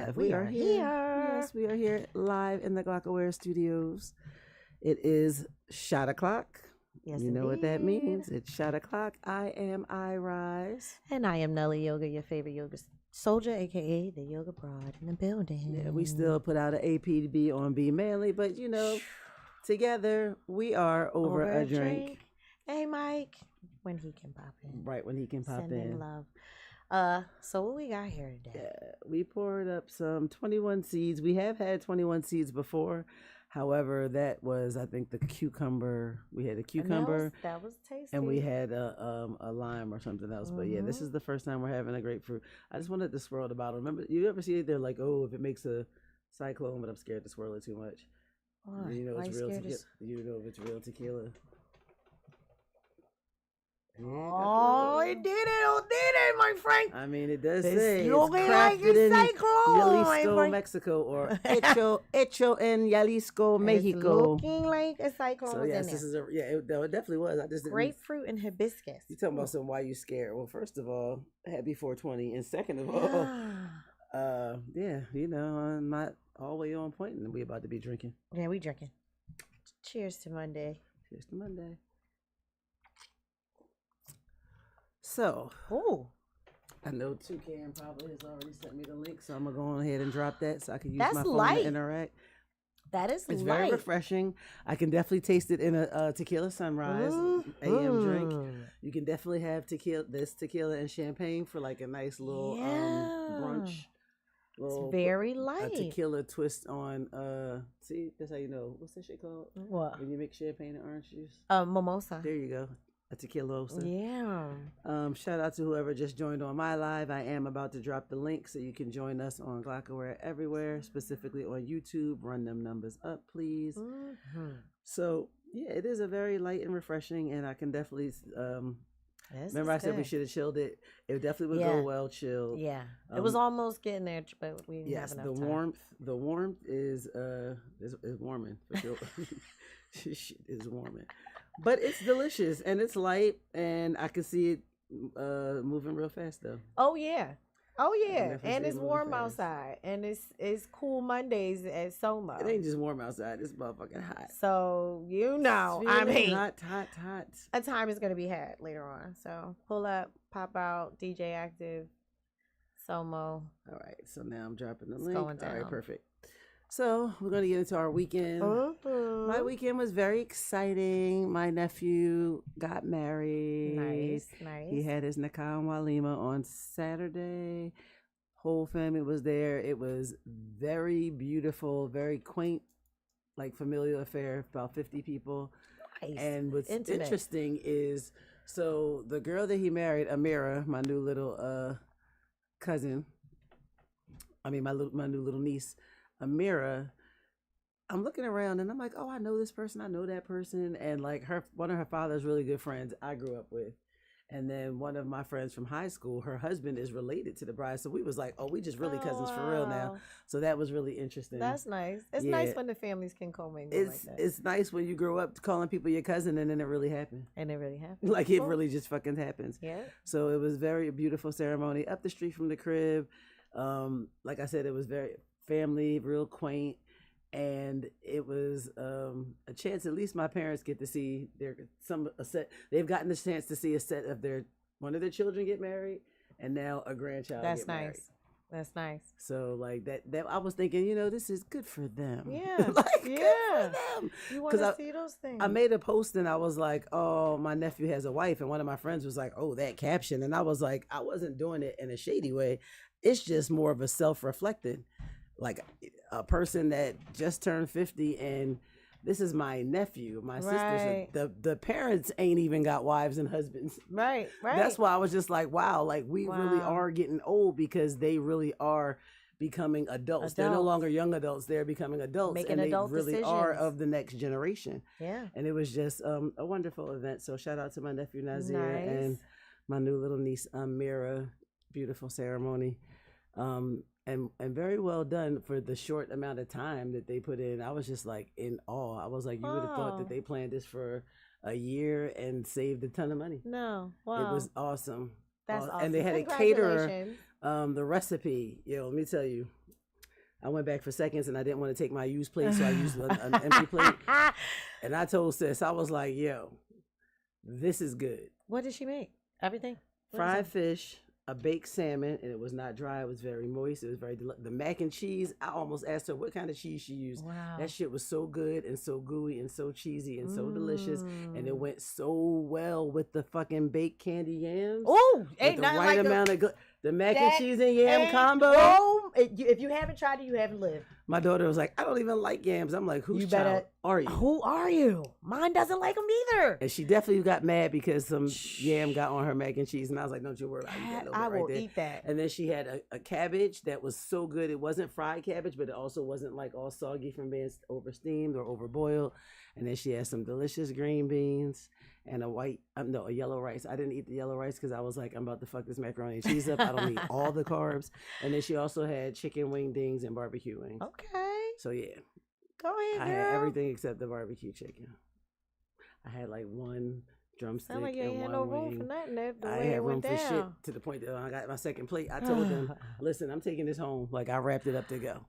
live. We are here. Yes, we are here live in the Glockaware Studios. It is shot o'clock. Yes, you know what that indeed. means. It's shot o'clock. I am Irize. And I am Nelly Yoga, your favorite yoga soldier, aka the yoga broad in the building. Yeah, we still put out an APB on B Manley, but together we are over a drink. Hey, Mike, when he can pop in. Right when he can pop Sending in. love. So what we got here today? Yeah, we poured up some 21 seeds. We have had 21 seeds before. However, that was, I think, the cucumber. We had a cucumber. That was tasty. And we had a lime or something else. But yeah, this is the first time we're having a grapefruit. I just wanted to swirl the bottle. Remember, you ever see it? They're like, oh, if it makes a cyclone, but I'm scared to swirl it too much. Why? You know, Why it's you real scared tequila. You know if it's real tequila. Yeah, oh, it did it, my friend. I mean, it does It's say it's looking like crafted in a cyclone, my Jalisco, friend. Mexico, or hecho en Jalisco, Mexico. It's looking like a cyclone. So was yes, in this there. is it definitely was. I just didn't. Grapefruit and hibiscus. You talking about some why you scared? Well, first of all, happy 420, and second of all, yeah, you know, I'm not all the way on point, and we about to be drinking. Yeah, we drinking. Cheers to Monday. Cheers to Monday. So, I know Toucan probably has already sent me the link, so I'm gonna go on ahead and drop that so I can use my phone to interact. That is It's light. very refreshing. I can definitely taste it in a tequila sunrise AM drink. You can definitely have tequila and champagne for like a nice little brunch. It's very light. A tequila twist on see, that's how you know. What's that shit called? What? When you mix champagne and orange juice? Mimosa. There you go. A tequila. Yeah. Shout out to whoever just joined on my live. I am about to drop the link so you can join us on Glockaware everywhere, specifically on YouTube. Run them numbers up, please. So yeah, it is a very light and refreshing, and I can definitely remember I said we should have chilled it. It definitely would go well chilled. Yeah, it was almost getting there, but we didn't have enough time. The warmth is warming for sure. Shit is warming. But it's delicious and it's light, and I can see it moving real fast though. Oh yeah, and it's warm outside, and it's cool Mondays at Soma. It ain't just warm outside; it's motherfucking hot. So I mean, hot. A time is gonna be had later on. So pull up, pop out, DJ Active, Somo. All right, so now I'm dropping the link. Going down. All right, perfect. So we're gonna get into our weekend. My weekend was very exciting. My nephew got married. Nice. He had his Nikah and Walima on Saturday. Whole family was there. It was very beautiful, very quaint, like familial affair. About 50 people. Nice. And what's interesting is, so the girl that he married, Amira, my new little cousin. I mean, my new little niece. Amira, I'm looking around and I'm like, oh, I know this person, I know that person, and like one of her father's really good friends I grew up with, and then one of my friends from high school, her husband is related to the bride, so we was like, oh, we just really cousins for real now. So that was really interesting. That's nice. It's nice when the families can commingle like that. It's nice when you grow up calling people your cousin and then it really happened. Like it really just fucking happens. Yeah. So it was very beautiful ceremony up the street from the crib. Like I said, it was very family, real quaint, and it was a chance. At least my parents get to see a set. They've gotten the chance to see a set of one of their children get married, and now a grandchild. That's get nice. Married. That's nice. So like that I was thinking, this is good for them. Yeah, good for them. You want to see those things. I made a post and I was like, oh, my nephew has a wife, and one of my friends was like, oh, that caption, and I was like, I wasn't doing it in a shady way. It's just more of a self-reflecting. Like a person that just turned 50, and this is my nephew, my sister. The parents ain't even got wives and husbands. Right. That's why I was just like, wow, like we really are getting old, because they really are becoming adults. They're no longer young adults. They're becoming adults. Making and they adult really decisions. are of the next generation. Yeah. And it was just a wonderful event. So shout out to my nephew Nazir and my new little niece Mira. Beautiful ceremony. And very well done for the short amount of time that they put in. I was just like in awe. I was like, you would have thought that they planned this for a year and saved a ton of money. No, wow, it was awesome. That's awesome. And they had a caterer. The recipe, let me tell you, I went back for seconds and I didn't want to take my used plate, so I used an empty plate. And I told sis, I was like, yo, this is good. What did she make? Everything? Fried fish, a baked salmon, and it was not dry. It was very moist. It was very the mac and cheese. I almost asked her what kind of cheese she used. Wow. That shit was so good and so gooey and so cheesy and so delicious, and it went so well with the fucking baked candy yams. Oh, ain't the nothing right like amount of good. The mac and cheese and yam combo. Oh, if you haven't tried it, you haven't lived. My daughter was like, I don't even like yams. I'm like, whose child are you? Who are you? Mine doesn't like them either. And she definitely got mad because some yam got on her mac and cheese. And I was like, don't you worry about it. I will eat that. And then she had a cabbage that was so good. It wasn't fried cabbage, but it also wasn't like all soggy from being over steamed or over boiled. And then she had some delicious green beans and a yellow rice. I didn't eat the yellow rice because I was like, I'm about to fuck this macaroni and cheese up. I don't need all the carbs. And then she also had chicken wing dings and barbecue wings. Okay. So yeah. Go ahead, girl. I had everything except the barbecue chicken. I had like one drumstick Sound like you ain't and had one no wing. room for nothing. The I way had it room went for down. shit to the point that when I got my second plate, I told them, listen, I'm taking this home. Like I wrapped it up to go.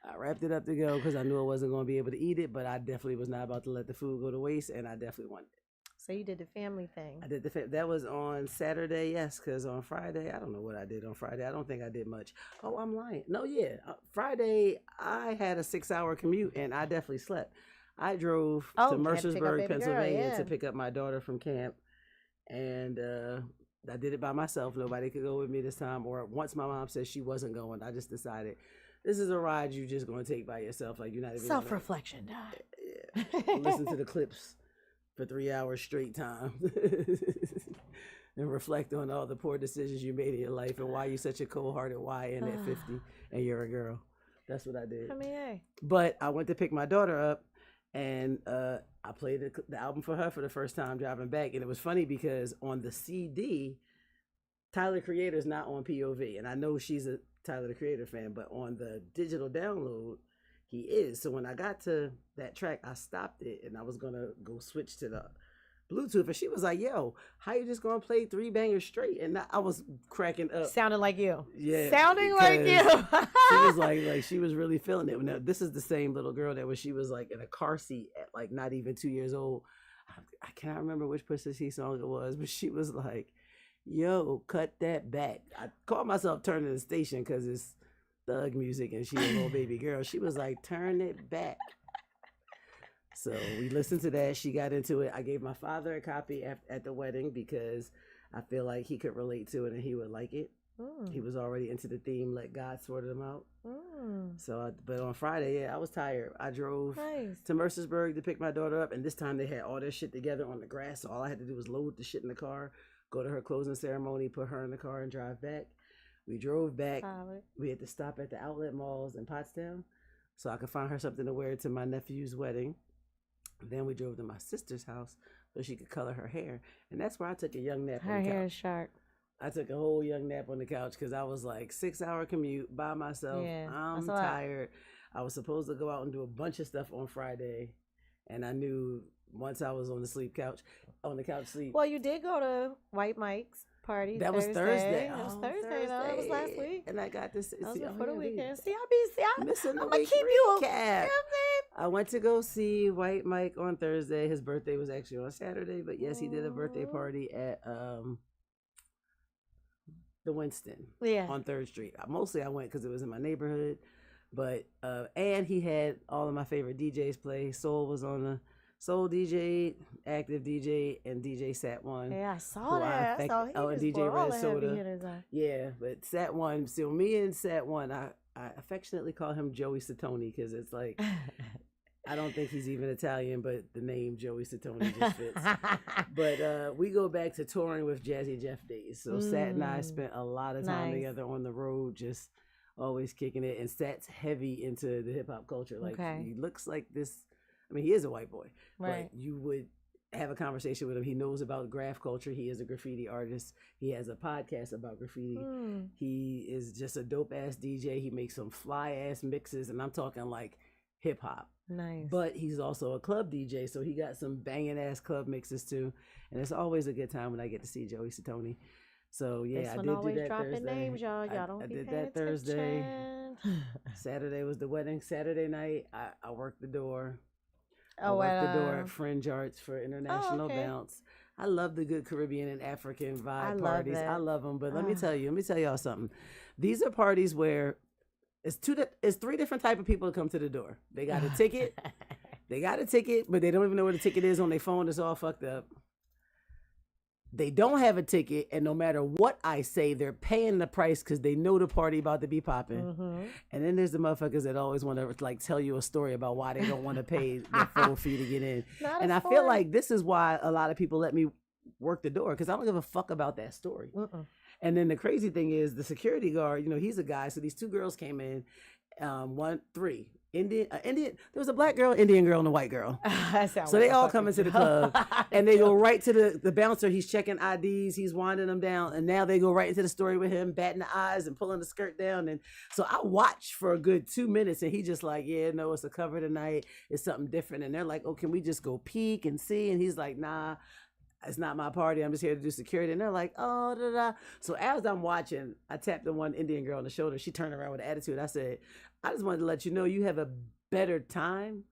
I wrapped it up to go because I knew I wasn't going to be able to eat it, but I definitely was not about to let the food go to waste, and I definitely wanted it. So you did the family thing. I did that was on Saturday, yes, because on Friday, I don't know what I did on Friday. I don't think I did much. Oh, I'm lying. No, yeah. Friday, I had a 6-hour commute, and I definitely slept. I drove to Mercersburg, Pennsylvania to pick up my daughter from camp, and I did it by myself. Nobody could go with me this time, or once my mom said she wasn't going, I just decided, this is a ride you're just going to take by yourself. Like you're not even self-reflection. Yeah. Listen to the clips for 3 hours straight time and reflect on all the poor decisions you made in your life and why you're such a cold-hearted YN at 50 and you're a girl. That's what I did. I mean, hey. But I went to pick my daughter up and I played the album for her for the first time driving back. And it was funny because on the CD, Tyler the Creator's not on POV. And I know she's a Tyler the Creator fan, but on the digital download, he is. So when I got to that track, I stopped it and I was going to go switch to the Bluetooth. And she was like, yo, how you just going to play 3 bangers straight? And I was cracking up. Sounding like you. Yeah. Sounding like you. She was like, she was really feeling it. Now, this is the same little girl that she was like in a car seat at like not even 2 years old. I cannot remember which Pusha T song it was, but she was like, yo, cut that back. I called myself turning the station because it's thug music and she a little baby girl. She was like, turn it back. So we listened to that. She got into it. I gave my father a copy at the wedding because I feel like he could relate to it and he would like it. He was already into the theme, let God sort them out. So, but on Friday, yeah, I was tired. I drove to Mercersburg to pick my daughter up, and this time they had all their shit together on the grass. So all I had to do was load the shit in the car, go to her closing ceremony, put her in the car, and drive back. We drove back. We had to stop at the outlet malls in Pottstown so I could find her something to wear to my nephew's wedding. Then we drove to my sister's house so she could color her hair. And that's where I took a young nap on the couch. Her hair is sharp. I took a whole young nap on the couch because I was like 6-hour commute by myself. Yeah, I'm tired. I was supposed to go out and do a bunch of stuff on Friday. And I knew once I was on the couch sleep. Well, you did go to White Mike's party. That was Thursday. That was Thursday. No, that was last week. And I got this. That was before the weekend. See, I'm missing the I'm gonna week keep you recap. I went to go see White Mike on Thursday. His birthday was actually on Saturday, but yes, he did a birthday party at the Winston on 3rd Street. Mostly I went because it was in my neighborhood, but and he had all of my favorite DJs play. Soul was on the Soul DJ, Active DJ, and DJ Sat One. Yeah, I saw that. I saw and DJ Red Soda. Yeah, but Sat One. So me and Sat One, I affectionately call him Joey Satoni because it's like I don't think he's even Italian, but the name Joey Satoni just fits. But we go back to touring with Jazzy Jeff days. So Sat and I spent a lot of time together on the road, just always kicking it. And Sat's heavy into the hip hop culture. Like he looks like this. I mean, he is a white boy, but you would have a conversation with him. He knows about graph culture. He is a graffiti artist. He has a podcast about graffiti. He is just a dope ass DJ. He makes some fly ass mixes, and I'm talking like hip hop. Nice. But he's also a club DJ, so he got some banging ass club mixes too. And it's always a good time when I get to see Joey Satoni. So This yeah, I one did do always that dropping Thursday. names, y'all. Y'all don't I be did paying that Thursday. attention. Saturday was the wedding. Saturday night, I worked the door. I Oh, worked the door well. at Fringe Arts for Oh, International okay. Bounce. I love the good Caribbean and African I vibe love parties. I that. love them. But let me Ah. tell y'all something. These are parties where it's three different type of people to come to the door. They got a ticket. They got a ticket, but they don't even know where the ticket is on their phone. It's all fucked up. They don't have a ticket, and no matter what I say, they're paying the price because they know the party about to be popping. Mm-hmm. And then there's the motherfuckers that always want to like tell you a story about why they don't want to pay the full fee to get in. Not And a I feel story. like this is why a lot of people let me work the door because I don't give a fuck about that story. Mm-mm. And then the crazy thing is the security guard, he's a guy. So these two girls came in, three. Indian. There was a black girl, Indian girl, and a white girl. So they all come into the club and they go right to the bouncer. He's checking IDs. He's winding them down. And now they go right into the story with him, batting the eyes and pulling the skirt down. And so I watched for a good 2 minutes and he just like, yeah, no, it's a cover tonight. It's something different. And they're like, oh, can we just go peek and see? And he's like, nah, it's not my party. I'm just here to do security. And they're like, oh, da da. So as I'm watching, I tapped the one Indian girl on the shoulder. She turned around with an attitude. I said, I just wanted to let you know you have a better time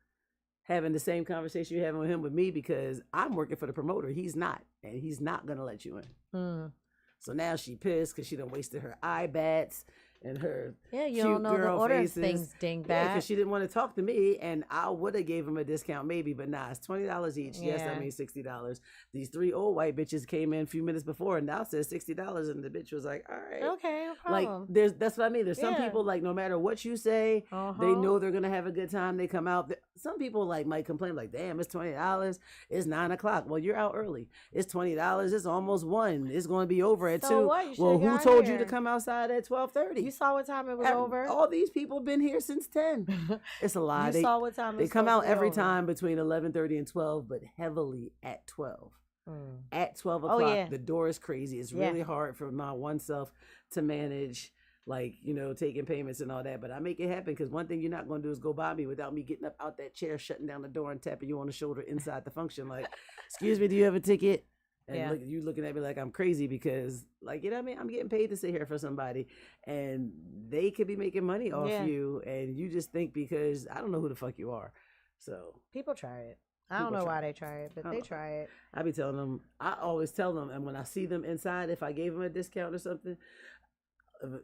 having the same conversation you're having with him with me because I'm working for the promoter. He's not. And he's not going to let you in. Mm. So now she pissed because she done wasted her eye bats and her Yeah, you cute don't know the girl order faces. of things, dingbat. Yeah, because she didn't want to talk to me, and I would have gave him a discount maybe, but nah, it's $20 each. Yes, Yeah. I mean $60. These three old white bitches came in a few minutes before, and now says $60, and the bitch was like, "All right." Okay, no Like problem. that's what I mean. There's some Yeah. people like no matter what you say, Uh-huh. they know they're gonna have a good time. They come out. Some people like might complain like, "Damn, it's $20. It's 9:00. Well, you're out early. It's $20. It's almost 1. It's gonna be over at So 2. what? You Well, should've who got told you to here. come outside at 12:30? You saw what time it was over. All these people been here since 10. It's a lie. You saw what time it They was come supposed out to be every over. time between 11:30 and 12, but heavily at 12. Mm. At 12 Oh, o'clock, yeah. the door is crazy. It's Yeah. really hard for my oneself to manage, like, taking payments and all that. But I make it happen because one thing you're not going to do is go by me without me getting up out that chair, shutting down the door, and tapping you on the shoulder inside the function. Like, excuse me, do you have a ticket? And Yeah. you looking at me like I'm crazy because, like, you know what I mean? I'm getting paid to sit here for somebody, and they could be making money off Yeah. you, and you just think because I don't know who the fuck you are. So People try it. I don't People know try why it. they try it, but I they don't- try it. I be telling them, I always tell them, and when I see them inside, if I gave them a discount or something,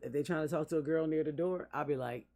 if they trying to talk to a girl near the door, I'll be like,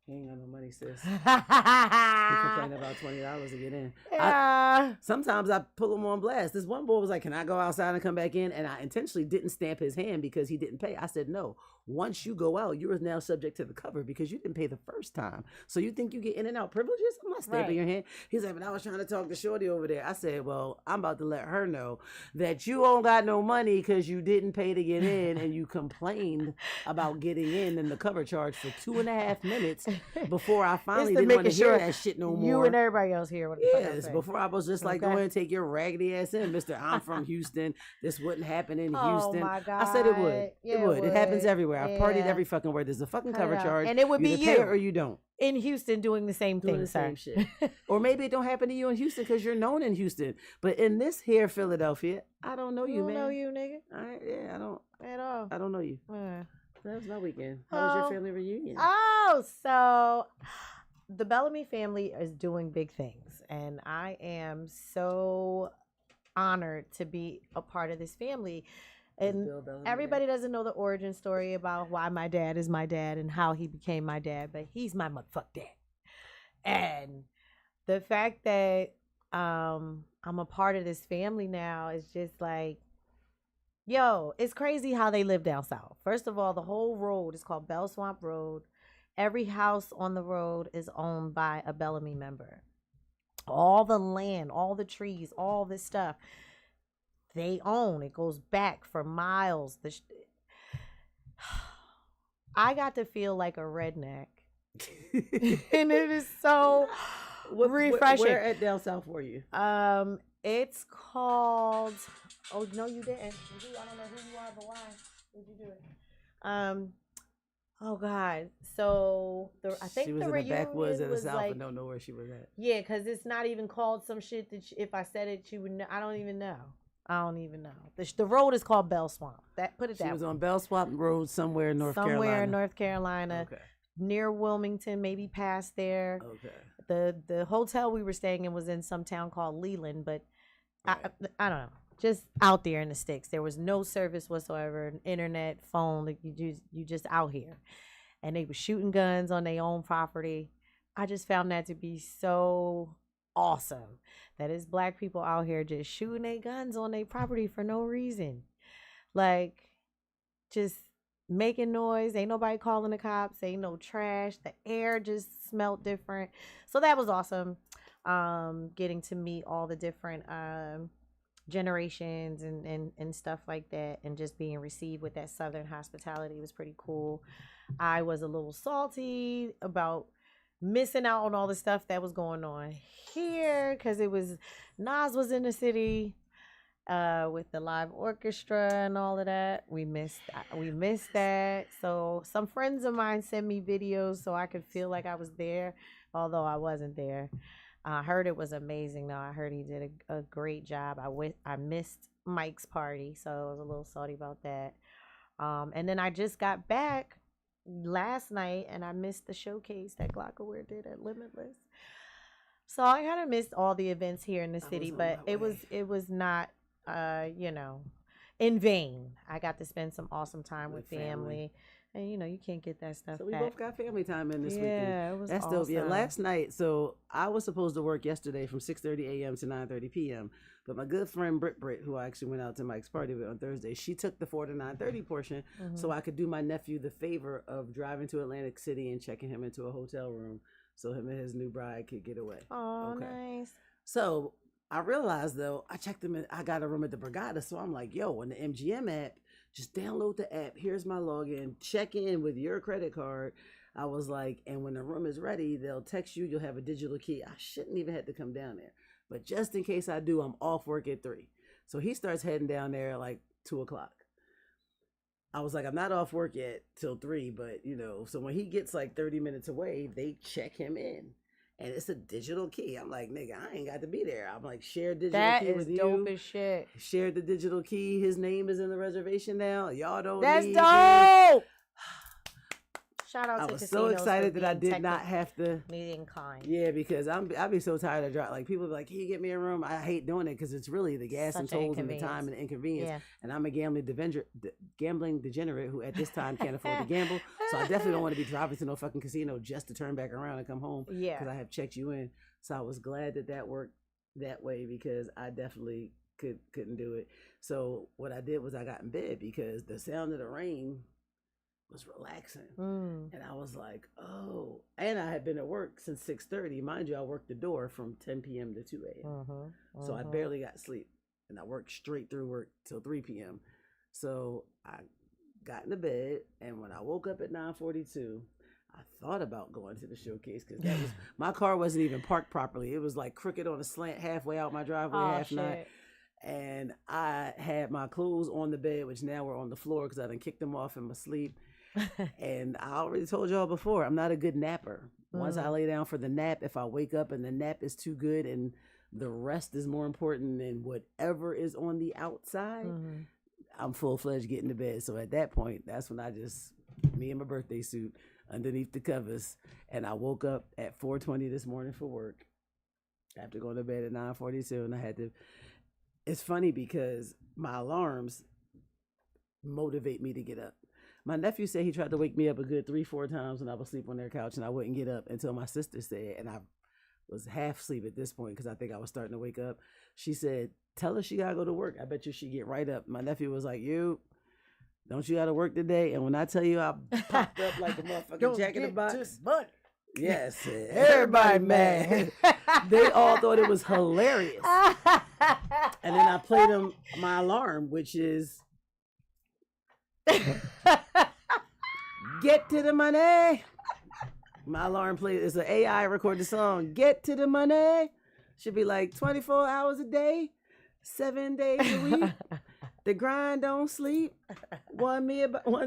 "You ain't got no money, sis." You complain about $20 to get in. Yeah. Sometimes I pull him on blast. This one boy was like, "Can I go outside and come back in?" And I intentionally didn't stamp his hand because he didn't pay. I said, "No. Once you go out, you are now subject to the cover because you didn't pay the first time. So you think you get in and out privileges? I'm not stamping Right. your hand." He's like, "But I was trying to talk to Shorty over there." I said, "Well, I'm about to let her know that you don't got no money because you didn't pay to get in and you complained about getting in and the cover charge for 2.5 minutes before I finally to didn't want to making hear sure that shit no more." You and everybody else here. What the fuck I'm Yes, saying. before I was just like, Okay. "Go ahead and take your raggedy ass in, Mister. I'm from Houston. This wouldn't happen in Oh Houston." my God. I said it would. Yeah, it would. It happens would. everywhere. I've partied Yeah. every fucking where. There's a fucking Cut it cover out. charge. And it would be either pay it you. or you don't. In Houston doing the same Doing thing, the sir. same shit. Or maybe it don't happen to you in Houston because you're known in Houston. But in this here Philadelphia, I don't know you, don't man. know you, nigga, I don't. at all. I don't know you. Uh. That was my weekend. How was Oh. your family reunion? Oh, so the Bellamy family is doing big things, and I am so honored to be a part of this family. And Bill Bellamy everybody doesn't know the origin story about why my dad is my dad and how he became my dad, but he's my motherfucking dad. And the fact that I'm a part of this family now is just like, yo, it's crazy how they live down south. First of all, the whole road is called Bell Swamp Road. Every house on the road is owned by a Bellamy member. All the land, all the trees, all this stuff they own. It goes back for miles. I got to feel like a redneck. And it is so refreshing. Where at down south were you? It's called. Oh no, you didn't. I don't know who you are, but why would you do it? Oh God. So I think she was the in the reunion backwoods of the was south like, and don't know where she was at. yeah, because it's not even called some shit that if I said it, you would know. I don't even know. I don't even know. The road is called Bell Swamp. Put it She that was way. on Bell Swamp Road somewhere in North Carolina. Somewhere in North Carolina, Okay. near Wilmington, maybe past there. Okay. The hotel we were staying in was in some town called Leland, but Right. I don't know. Just out there in the sticks. There was no service whatsoever, internet, phone. Like you just out here, and they were shooting guns on their own property. I just found that to be so awesome. That is black people out here just shooting their guns on their property for no reason, like just making noise. Ain't nobody calling the cops. Ain't no trash. The air just smelled different. So that was awesome. Getting to meet all the different generations and stuff like that, and just being received with that southern hospitality was pretty cool. I was a little salty about missing out on all the stuff that was going on here because it was Nas was in the city with the live orchestra and all of that. We missed that. So some friends of mine sent me videos so I could feel like I was there, although I wasn't there. I heard it was amazing though. I heard he did a great job. I missed Mike's party, so I was a little salty about that. And then I just got back last night and I missed the showcase that Glockaware did at Limitless. So I kind of missed all the events here in the city, but it was not in vain. I got to spend some awesome time with family. And you can't get that stuff. So we back. both got family time in this weekend. Yeah, it was That's awesome. dope. Yeah, last night, so I was supposed to work yesterday from 6:30 a.m. to 9:30 p.m. But my good friend Britt, who I actually went out to Mike's party with on Thursday, she took the 4 to 9:30 portion, so I could do my nephew the favor of driving to Atlantic City and checking him into a hotel room, so him and his new bride could get away. Oh, nice. So I realized though, I checked him in, I got a room at the Borgata, so I'm like, yo, on the MGM app, just download the app. Here's my login. Check in with your credit card. I was like, and when the room is ready, they'll text you. You'll have a digital key. I shouldn't even have to come down there. But just in case I do, I'm off work at 3. So he starts heading down there at like 2 o'clock. I was like, I'm not off work yet till 3, but so when he gets like 30 minutes away, they check him in. And it's a digital key. I'm like, nigga, I ain't got to be there. I'm like, share digital key with you. That is dope as shit. Share the digital key. His name is in the reservation now. Y'all don't That's need dope. Shout out to I was so excited that I did not have to. Meeting kind. Yeah, because I'd be so tired of driving. Like people be like, can you get me a room? I hate doing it because it's really the gas and tolls and the time and the inconvenience. Yeah. And I'm a gambling degenerate who at this time can't afford to gamble. So I definitely don't want to be driving to no fucking casino just to turn back around and come home. Yeah. Because I have checked you in. So I was glad that worked that way because I definitely couldn't do it. So what I did was I got in bed because the sound of the rain was relaxing. And I was like, oh, and I had been at work since 6:30. Mind you, I worked the door from 10 p.m. to 2 a.m. So I barely got sleep and I worked straight through work till 3 p.m. So I got into bed, and when I woke up at 9:42, I thought about going to the showcase because that was my car wasn't even parked properly. It was like crooked on a slant halfway out my driveway, nine. And I had my clothes on the bed, which now were on the floor because I done kicked them off in my sleep. And I already told y'all before, I'm not a good napper. Once I lay down for the nap, if I wake up and the nap is too good and the rest is more important than whatever is on the outside, I'm full-fledged getting to bed. So at that point, that's when me and my birthday suit underneath the covers, and I woke up at 4:20 this morning for work after going to bed at 9:42, and I had to. It's funny because my alarms motivate me to get up. My nephew said he tried to wake me up a good 3-4 times when I was asleep on their couch, and I wouldn't get up until my sister said, and I was half asleep at this point because I think I was starting to wake up. She said, tell her she got to go to work. I bet you she get right up. My nephew was like, don't you got to work today? And when I tell you I popped up like a motherfucking Jack in the Box. Yes, everybody mad. They all thought it was hilarious. And then I played them my alarm, which is get to the money. My alarm plays. It's an AI recorded song. Get to the money. Should be like 24 hours a day, 7 days a week. The grind don't sleep. One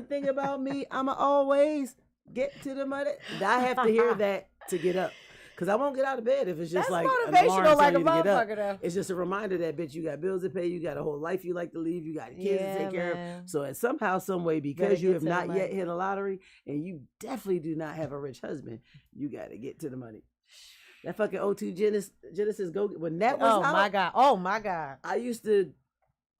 thing about me, I'ma always get to the money. I have to hear that to get up. Because I won't get out of bed if it's just That's like an motivational alarm like a telling you to get up. motherfucker though. It's just a reminder that, bitch, you got bills to pay, you got a whole life you like to leave, you got kids to take care of. So at somehow, some way, because you have not yet hit a lottery and you definitely do not have a rich husband, you got to get to the money. That fucking O2 Genesis Go, when that was out, oh my God. I used to,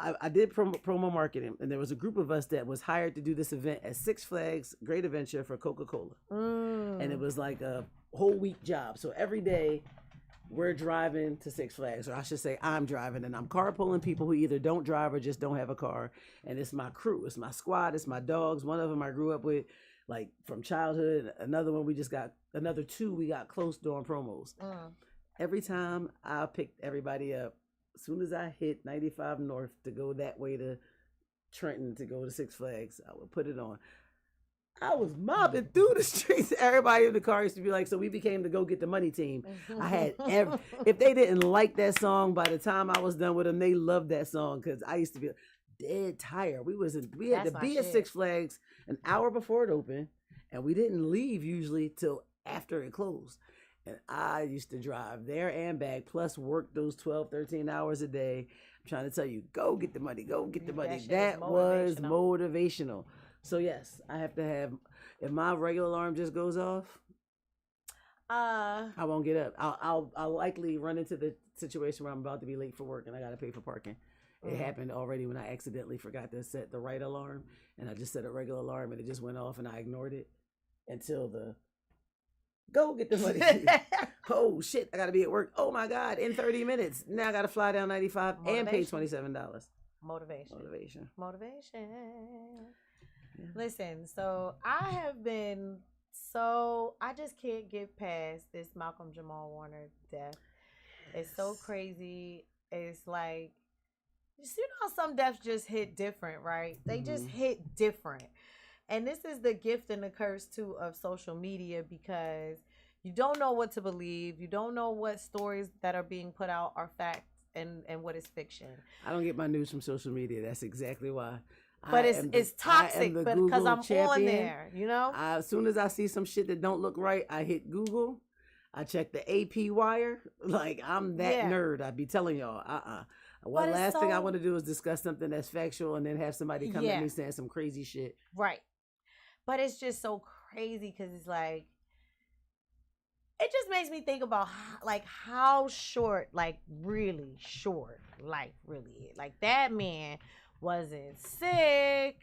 I did promo marketing, and there was a group of us that was hired to do this event at Six Flags Great Adventure for Coca-Cola. And it was like a whole week job. So every day we're driving to Six Flags, or I should say I'm driving, and I'm carpooling people who either don't drive or just don't have a car. And it's my crew, it's my squad, it's my dogs. One of them I grew up with, like from childhood. Another one another two we got close during promos. Every time I picked everybody up, as soon as I hit 95 North to go that way to Trenton to go to Six Flags, I would put it on. I was mobbing through the streets. Everybody in the car used to be like, so we became the Go Get the Money team. I had if they didn't like that song, by the time I was done with them, they loved that song because I used to be dead tired. We had to be at Six Flags an hour before it opened, and we didn't leave usually till after it closed. And I used to drive there and back, plus work those 12, 13 hours a day. I'm trying to tell you, go get the money, go get the money. That was motivational. So yes, I have to have, if my regular alarm just goes off, I won't get up. I'll likely run into the situation where I'm about to be late for work and I got to pay for parking. It happened already when I accidentally forgot to set the right alarm, and I just set a regular alarm and it just went off and I ignored it until the go get the money. Oh shit, I gotta be at work. Oh my God, in 30 minutes. Now I gotta fly down 95 and pay $27. Motivation. Yeah. Listen, so I just can't get past this Malcolm Jamal Warner death. It's so crazy. It's like, you know, some deaths just hit different, right? They just hit different. And this is the gift and the curse too of social media, because you don't know what to believe. You don't know what stories that are being put out are facts and what is fiction. I don't get my news from social media. That's exactly why. But it's toxic, but because I'm on there, you know? As soon as I see some shit that don't look right, I hit Google. I check the AP wire. Like, I'm that nerd. I be telling y'all, One last thing I want to do is discuss something that's factual and then have somebody come at me saying some crazy shit. Right. But it's just so crazy because it's like, it just makes me think about how short, really short life really is. Like, that man wasn't sick,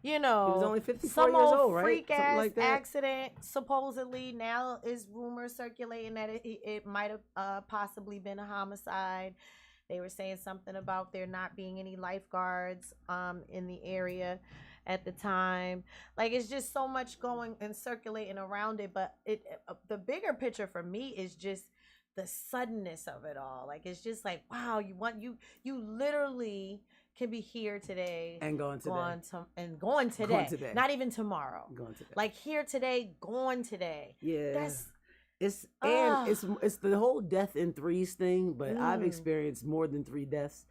you know. He was only 54 years old, right? Freak ass accident. Supposedly now is rumors circulating that it might have possibly been a homicide. They were saying something about there not being any lifeguards in the area at the time. Like, it's just so much going and circulating around it. But the bigger picture for me is just the suddenness of it all. Like, it's just like, wow, you literally can be here today and going today. Not even tomorrow. Going today. Like, here today, gone today. Yeah. It's the whole death in threes thing, but I've experienced more than 3 deaths.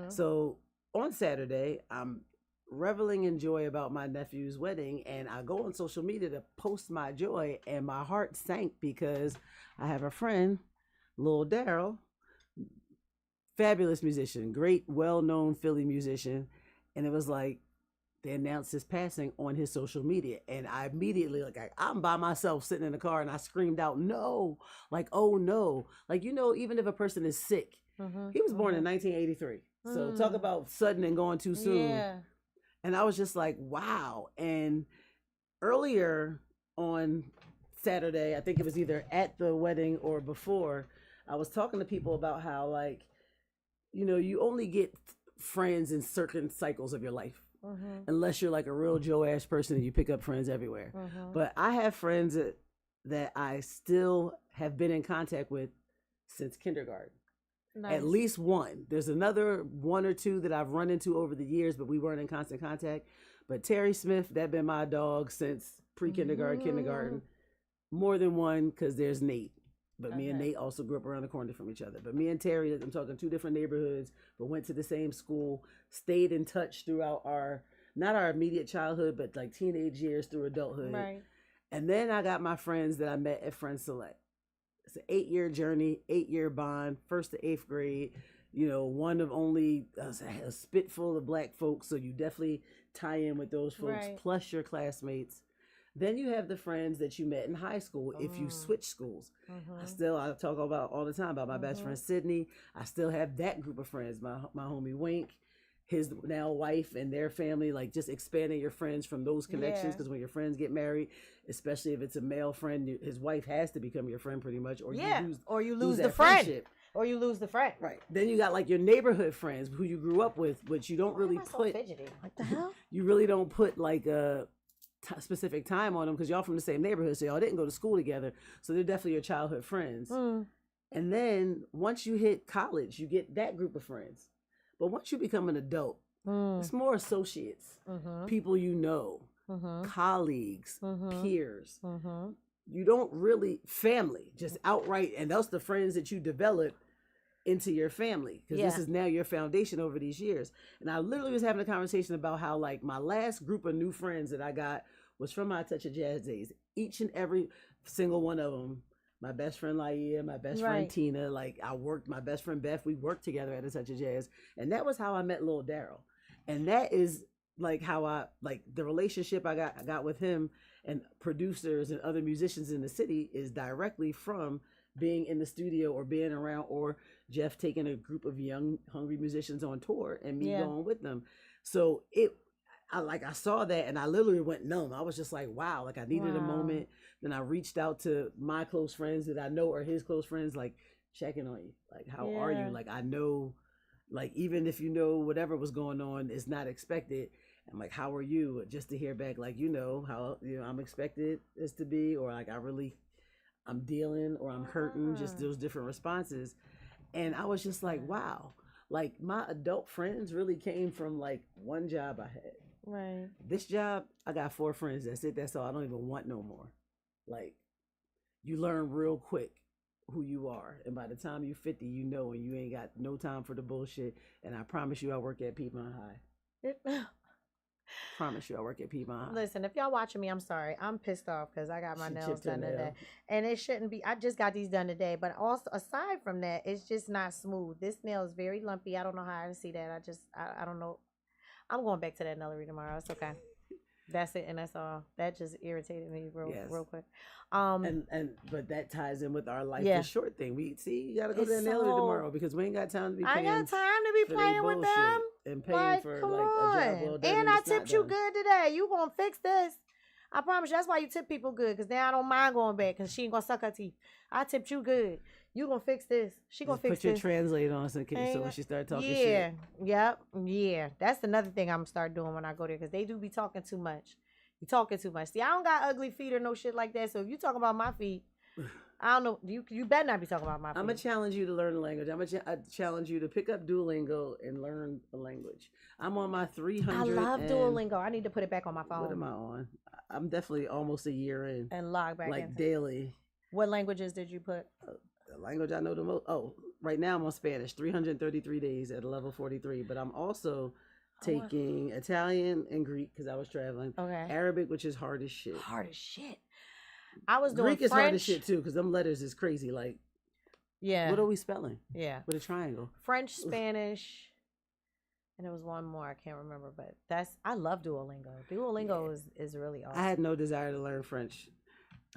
So on Saturday, I'm reveling in joy about my nephew's wedding, and I go on social media to post my joy, and my heart sank because I have a friend, Lil Daryl, fabulous musician, great, well-known Philly musician, and it was like they announced his passing on his social media, and I immediately, I'm by myself sitting in the car, and I screamed out, no, oh no. Like, you know, even if a person is sick, he was born in 1983, so talk about sudden and going too soon. Yeah. And I was just like, wow. And earlier on Saturday, I think it was either at the wedding or before, I was talking to people about how, like, you know, you only get friends in certain cycles of your life. Unless you're like a real Joe-ass person and you pick up friends everywhere. But I have friends that I still have been in contact with since kindergarten. Nice. At least one. There's another 1 or 2 that I've run into over the years, but we weren't in constant contact. But Terry Smith, that been my dog since pre-kindergarten, kindergarten. More than one, because there's Nate. But me and Nate also grew up around the corner from each other. But me and Terry, I'm talking 2 different neighborhoods, but went to the same school, stayed in touch throughout not our immediate childhood, but like teenage years through adulthood. Right. And then I got my friends that I met at Friends Select. it's an 8-year journey, 8-year bond, first to 8th grade. One of only a spitful of black folks, so you definitely tie in with those folks, Right. plus your classmates. Then you have the friends that you met in high school if you switch schools. I talk about all the time about my best friend Sydney. I still have that group of friends. My homie Wink, his now wife and their family, like just expanding your friends from those connections. Because when your friends get married, especially if it's a male friend, his wife has to become your friend pretty much, or you lose the that friend. friendship. Or you lose the friend. Right. Then you got like your neighborhood friends who you grew up with, which you don't really put. Fidgety? What the hell? You really don't put like a specific time on them because y'all from the same neighborhood, so y'all didn't go to school together. So they're definitely your childhood friends. And then once you hit college, you get that group of friends. But once you become an adult, it's more associates, people you know, colleagues, peers. You don't really family, just outright, and that's the friends that you develop into your family because this is now your foundation over these years. And I literally was having a conversation about how like my last group of new friends that I got was from my Touch of Jazz days. Each and every single one of them, my best friend Laia, my best friend Tina, like my best friend Beth, we worked together at a Touch of Jazz, and that was how I met Lil Daryl, and that is like how I like the relationship I got with him and producers and other musicians in the city is directly from being in the studio or being around, or Jeff taking a group of young hungry musicians on tour and me going with them. So I saw that and I literally went numb. I was just like, wow, like I needed a moment. Then I reached out to my close friends that I know are his close friends, like checking on you, like how are you? Like I know, like even if whatever was going on is not expected. I'm like, how are you? Just to hear back, like, how, I'm expected this to be, or like I'm dealing, or I'm hurting, just those different responses. And I was just like, wow, like my adult friends really came from like one job I had. Right. This job, I got 4 friends. That's it. That's all. I don't even want no more. Like, you learn real quick who you are. And by the time you're 50, and you ain't got no time for the bullshit. And I promise you, I work at Piedmont High. Promise you, I work at Piedmont High. Listen, if y'all watching me, I'm sorry. I'm pissed off because I got my nails done today. And it shouldn't be. I just got these done today. But also, aside from that, it's just not smooth. This nail is very lumpy. I don't know how I see that. I don't know. I'm going back to that nullery tomorrow. It's okay. That's it, and that's all. That just irritated me real quick. But that ties in with our life is short thing. You gotta go to the nailery tomorrow because we ain't got time to be paying. I got time to be playing with them and paying for like a job well done. And I tipped you good today. You gonna fix this? I promise you. That's why you tip people good, because now I don't mind going back because she ain't gonna suck her teeth. I tipped you good. You gonna fix this? She gonna fix this. Put your translator on so when she start talking shit. Yeah. That's another thing I'm gonna start doing when I go there, because they do be talking too much. You talking too much. See, I don't got ugly feet or no shit like that. So if you talking about my feet, I don't know. You better not be talking about my feet. I'm gonna challenge you to learn a language. I'm gonna challenge you to pick up Duolingo and learn a language. I'm on my 300. I love Duolingo. I need to put it back on my phone. What am I on? I'm definitely almost a year in. And log back in. Like daily. What languages did you put? The language I know the most. Oh, right now I'm on Spanish. 333 days at level 43. But I'm also taking Italian and Greek because I was traveling. Okay. Arabic, which is hard as shit. Hard as shit. I was doing Greek is hard as shit too, because them letters is crazy. Like, yeah. What are we spelling? Yeah. With a triangle. French, Spanish, and there was one more I can't remember. But I love Duolingo. Duolingo is really awesome. I had no desire to learn French.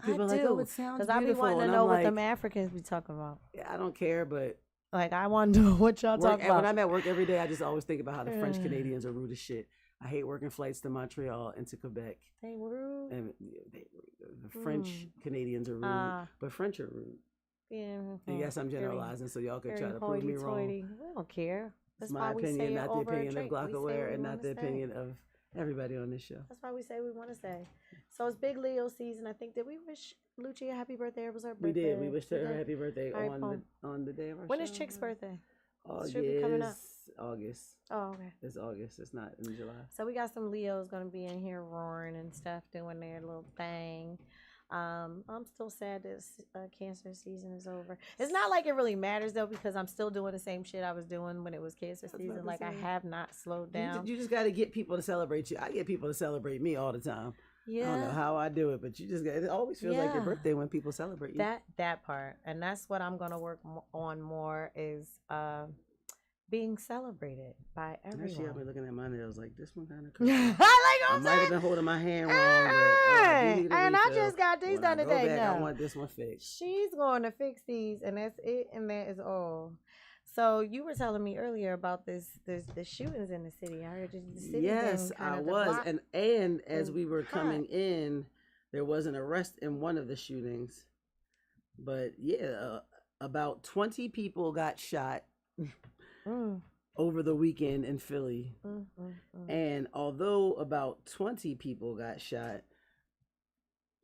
People are like, oh, it sounds beautiful. Because I be wanting to know what them Africans be talking about. Yeah, I don't care, but like, I want to know what y'all talking about. When I'm at work every day, I just always think about how the French Canadians are rude as shit. I hate working flights to Montreal and to Quebec. They rude. And the French Canadians are rude, but French are rude. Yeah. And yes, I'm generalizing, so y'all can try to prove me wrong. We don't care. That's my opinion, not the opinion of Glockaware, and not the opinion of everybody on this show. That's why we say we want to say. So it's Big Leo season. I think, did we wish Lucci a happy birthday? It was her birthday. We did. We wished her a happy birthday on the day of our show. When is Chick's birthday? August. August. Oh, okay. It's August. It's not in July. So we got some Leos gonna be in here roaring and stuff, doing their little thing. I'm still sad this cancer season is over. It's not like it really matters though, because I'm still doing the same shit I was doing when it was cancer season. Like, I have not slowed down. You just got to get people to celebrate you. I get people to celebrate me all the time. Yeah. I don't know how I do it, but you just it always feels like your Yeah. birthday when people celebrate you. That part, and that's what I'm gonna work on more is being celebrated by Now she got me everyone. looking at my nails like this one kind of Like crooked. I I'm might have saying, been holding my hand wrong, but if you need a and I refill, just got these when I done go today. back, I No, want this one fixed. she's going to fix these, and that's it, and that is all. So you were telling me earlier about the shootings in the city. I heard the city Yes, been I kind of the was, block and as been we were hot. coming in, there was an arrest in one of the shootings. But yeah, about 20 people got shot Mm, over the weekend in Philly. And although about 20 people got shot,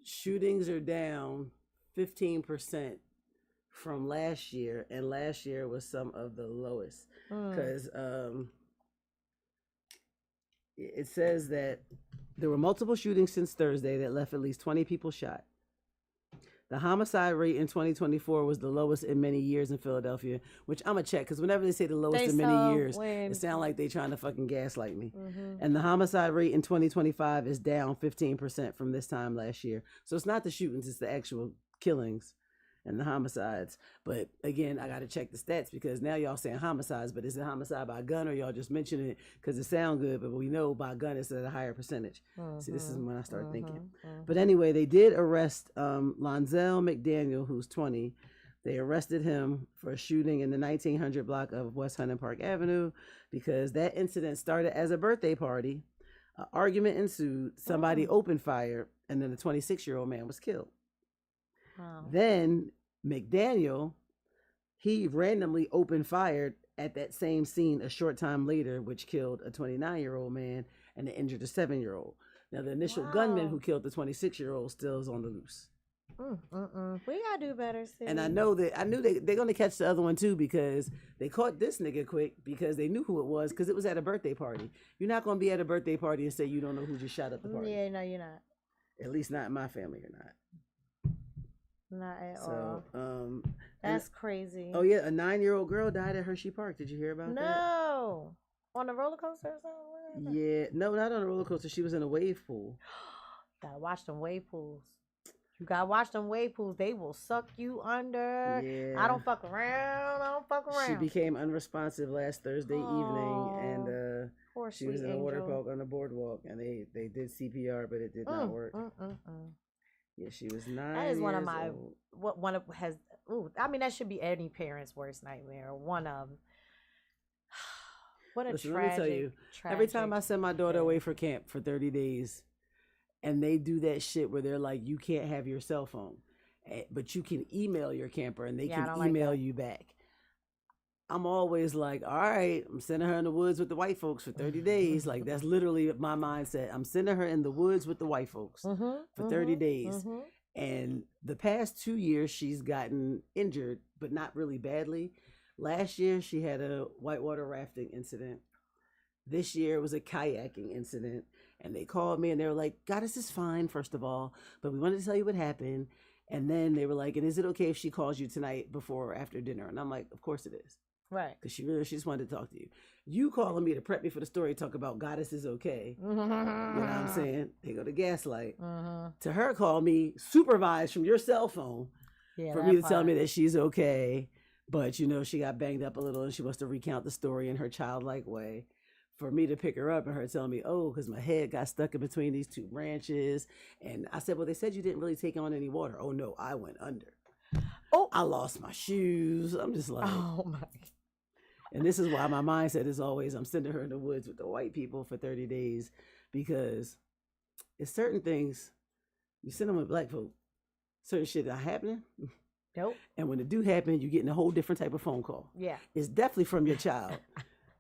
shootings are down 15% from last year, and last year was some of the lowest because it says that there were multiple shootings since Thursday that left at least 20 people shot. The homicide rate in 2024 was the lowest in many years in Philadelphia, which I'm going to check because whenever they say the lowest in many years, it sounds like they trying to fucking gaslight me. And the homicide rate in 2025 is down 15% from this time last year. So it's not the shootings, it's the actual killings and the homicides. But again, I got to check the stats because now y'all saying homicides, but is it homicide by gun or y'all just mention it because it sound good, but we know by gun it's at a higher percentage. See, this is when I start thinking. But anyway, they did arrest Lonzel McDaniel, who's 20. They arrested him for a shooting in the 1900 block of West Hunting Park Avenue because that incident started as a birthday party. An argument ensued. Somebody opened fire, and then the 26-year-old man was killed. Wow. Then McDaniel, he randomly opened fire at that same scene a short time later, which killed a 29-year-old man and injured a 7-year-old. Now, the initial gunman who killed the 26-year-old still is on the loose. We gotta do better, Sid. And I knew they're gonna catch the other one too because they caught this nigga quick because they knew who it was because it was at a birthday party. You're not gonna be at a birthday party and say you don't know who just shot up the party. Yeah, no, you're not. At least not in my family, you're not. Not at all. So, that's crazy. Oh yeah, a 9-year-old girl died at Hershey Park. Did you hear about that? No, on a roller coaster or something. Yeah, no, not on a roller coaster. She was in a wave pool. Gotta watch them wave pools. You gotta watch them wave pools. They will suck you under. Yeah. I don't fuck around. She became unresponsive last Thursday evening, and she was in a water park on the boardwalk, and they did CPR, but it did not work. Yeah, she was 9. That is one of my old. I mean, that should be any parent's worst nightmare. One of them. What a Listen, tragic. let me tell you, every time I send my daughter away for camp for 30 days, and they do that shit where they're like, you can't have your cell phone, but you can email your camper, and they can email you back. I'm always like, all right, I'm sending her in the woods with the white folks for 30 days. Like, that's literally my mindset. I'm sending her in the woods with the white folks for 30 days. And the past 2 years, she's gotten injured, but not really badly. Last year, she had a whitewater rafting incident. This year, it was a kayaking incident. And they called me, and they were like, Goddess is fine, first of all, but we wanted to tell you what happened. And then they were like, and is it okay if she calls you tonight before or after dinner? And I'm like, of course it is. Right. Because she just wanted to talk to you. You calling me to prep me for the story, talk about Goddess is okay. You know what I'm saying? They go to gaslight. To her, call me supervised from your cell phone for me to tell me that she's okay. But, you know, she got banged up a little and she wants to recount the story in her childlike way. For me to pick her up and her telling me, oh, because my head got stuck in between these two branches. And I said, well, they said you didn't really take on any water. Oh, no, I went under. Oh, I lost my shoes. I'm just like, oh, my God. And this is why my mindset is always, I'm sending her in the woods with the white people for 30 days because it's certain things, you send them with black folk, certain shit not happening. Nope. And when it do happen, you're getting a whole different type of phone call. Yeah. It's definitely from your child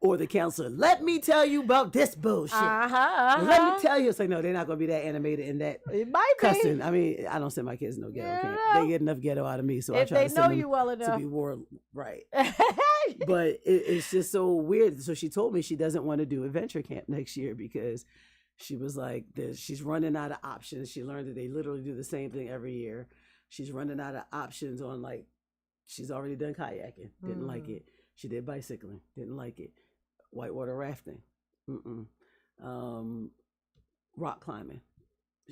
or the counselor. Let me tell you about this bullshit. Let me tell you. It's like, no, they're not going to be that animated in that it might cussing. Be. I mean, I don't send my kids no ghetto camp. They get enough ghetto out of me. So I try to send them you well enough to be war right. But it's just so weird. So she told me she doesn't want to do adventure camp next year because she was like, she's running out of options. She learned that they literally do the same thing every year. She's running out of options on, like, she's already done kayaking, didn't like it. She did bicycling, didn't like it. Whitewater rafting, rock climbing.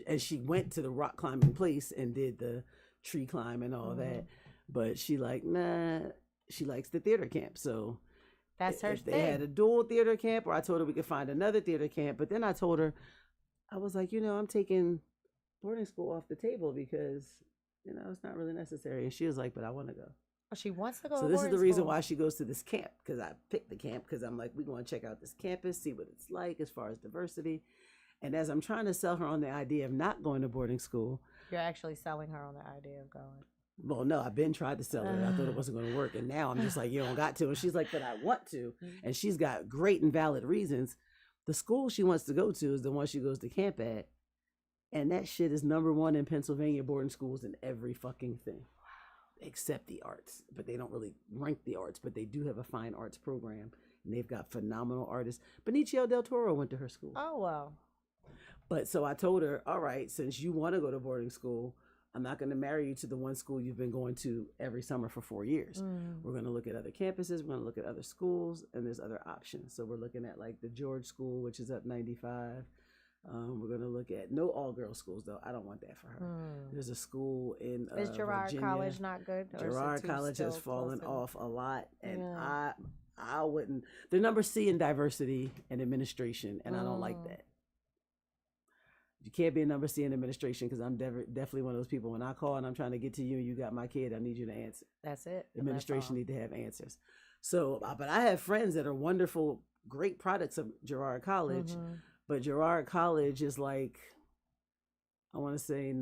and she went to the rock climbing place and did the tree climb and all that. But she like, nah, she likes the theater camp. So That's her if they thing. had a dual theater camp, or I told her we could find another theater camp. But then I told her, I was like, I'm taking boarding school off the table because, it's not really necessary. And she was like, but I want to go. Oh, she wants to go. So to this is the reason school. why she goes to this camp, because I picked the camp because I'm like, we're going to check out this campus, see what it's like as far as diversity. And as I'm trying to sell her on the idea of not going to boarding school, you're actually selling her on the idea of going. Well, no, I've been trying to sell her. I thought it wasn't going to work. And now I'm just like, you don't got to. And she's like, but I want to. And she's got great and valid reasons. The school she wants to go to is the one she goes to camp at. And that shit is #1 in Pennsylvania boarding schools in every fucking thing. Except the arts. But they don't really rank the arts. But they do have a fine arts program. And they've got phenomenal artists. Benicio del Toro went to her school. Oh, well. But so I told her, all right, since you want to go to boarding school, I'm not going to marry you to the one school you've been going to every summer for 4 years. We're going to look at other campuses. We're going to look at other schools, and there's other options. So we're looking at like the George School, which is up 95. We're going to look at no all-girls schools, though. I don't want that for her. There's a school in Is Girard Virginia. College not good? Girard College has fallen off a lot, and I wouldn't. They're number C in diversity and administration, and I don't like that. You can't be a number C in administration because I'm definitely one of those people. When I call and I'm trying to get to you and you got my kid, I need you to answer. That's it. Administration need to have answers. So, but I have friends that are wonderful, great products of Girard College, but Girard College is like, I want to say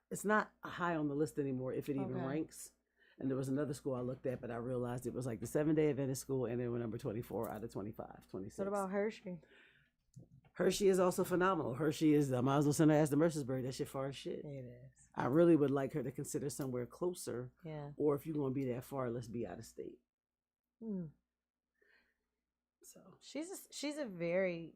it's not high on the list anymore if it even ranks. And there was another school I looked at, but I realized it was like the 7-day Adventist school, and they were number 24 out of 25, 26. What about Hershey? Hershey is also phenomenal. Hershey is, I might as well send her ass to Mercersburg. That shit far as shit. It is. I really would like her to consider somewhere closer. Yeah. Or if you're going to be that far, let's be out of state. So she's a very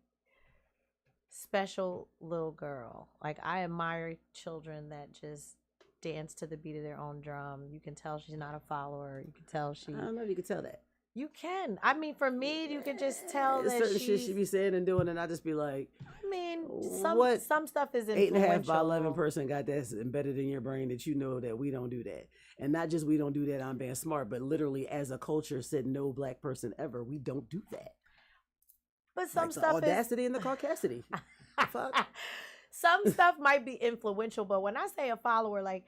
special little girl. Like, I admire children that just dance to the beat of their own drum. You can tell she's not a follower. You can tell I don't know if you can tell that. You can. I mean, for me, you can just tell that certain shit she be saying and doing, and I just be like, I mean, some stuff is influential. 8.5 by 11 person got that embedded in your brain that you know that we don't do that. And not just we don't do that, I'm being smart, but literally as a culture said no black person ever, we don't do that. But some like stuff the audacity and the caucasity. Fuck. Some stuff might be influential, but when I say a follower, like,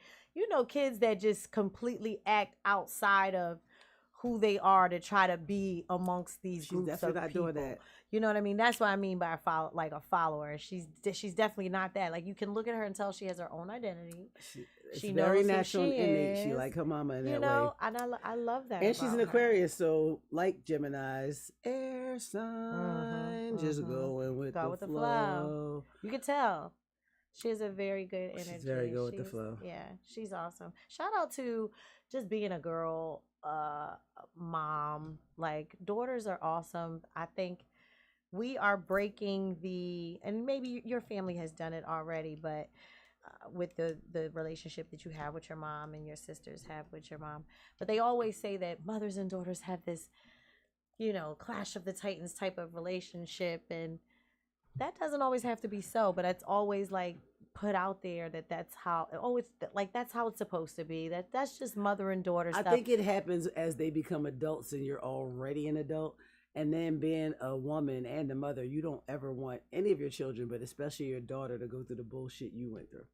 kids that just completely act outside of who they are to try to be amongst these groups of people. She's definitely not doing that. You know what I mean? That's what I mean by a follower. She's definitely not that. Like, you can look at her and tell she has her own identity. She knows very natural and innate. She like her mama in that way. And I love that. And she's an Aquarius, so like Gemini's air sign, just going with the flow. You can tell. She has a very good energy. She's very good with the flow. Yeah, she's awesome. Shout out to just being a girl, mom. Like, daughters are awesome. I think we are breaking and maybe your family has done it already, but with the relationship that you have with your mom and your sisters have with your mom. But they always say that mothers and daughters have this, clash of the titans type of relationship, and that doesn't always have to be so, but it's always like put out there that's how that's how it's supposed to be. That's just mother and daughter stuff. I think it happens as they become adults and you're already an adult. And then being a woman and a mother, you don't ever want any of your children, but especially your daughter, to go through the bullshit you went through.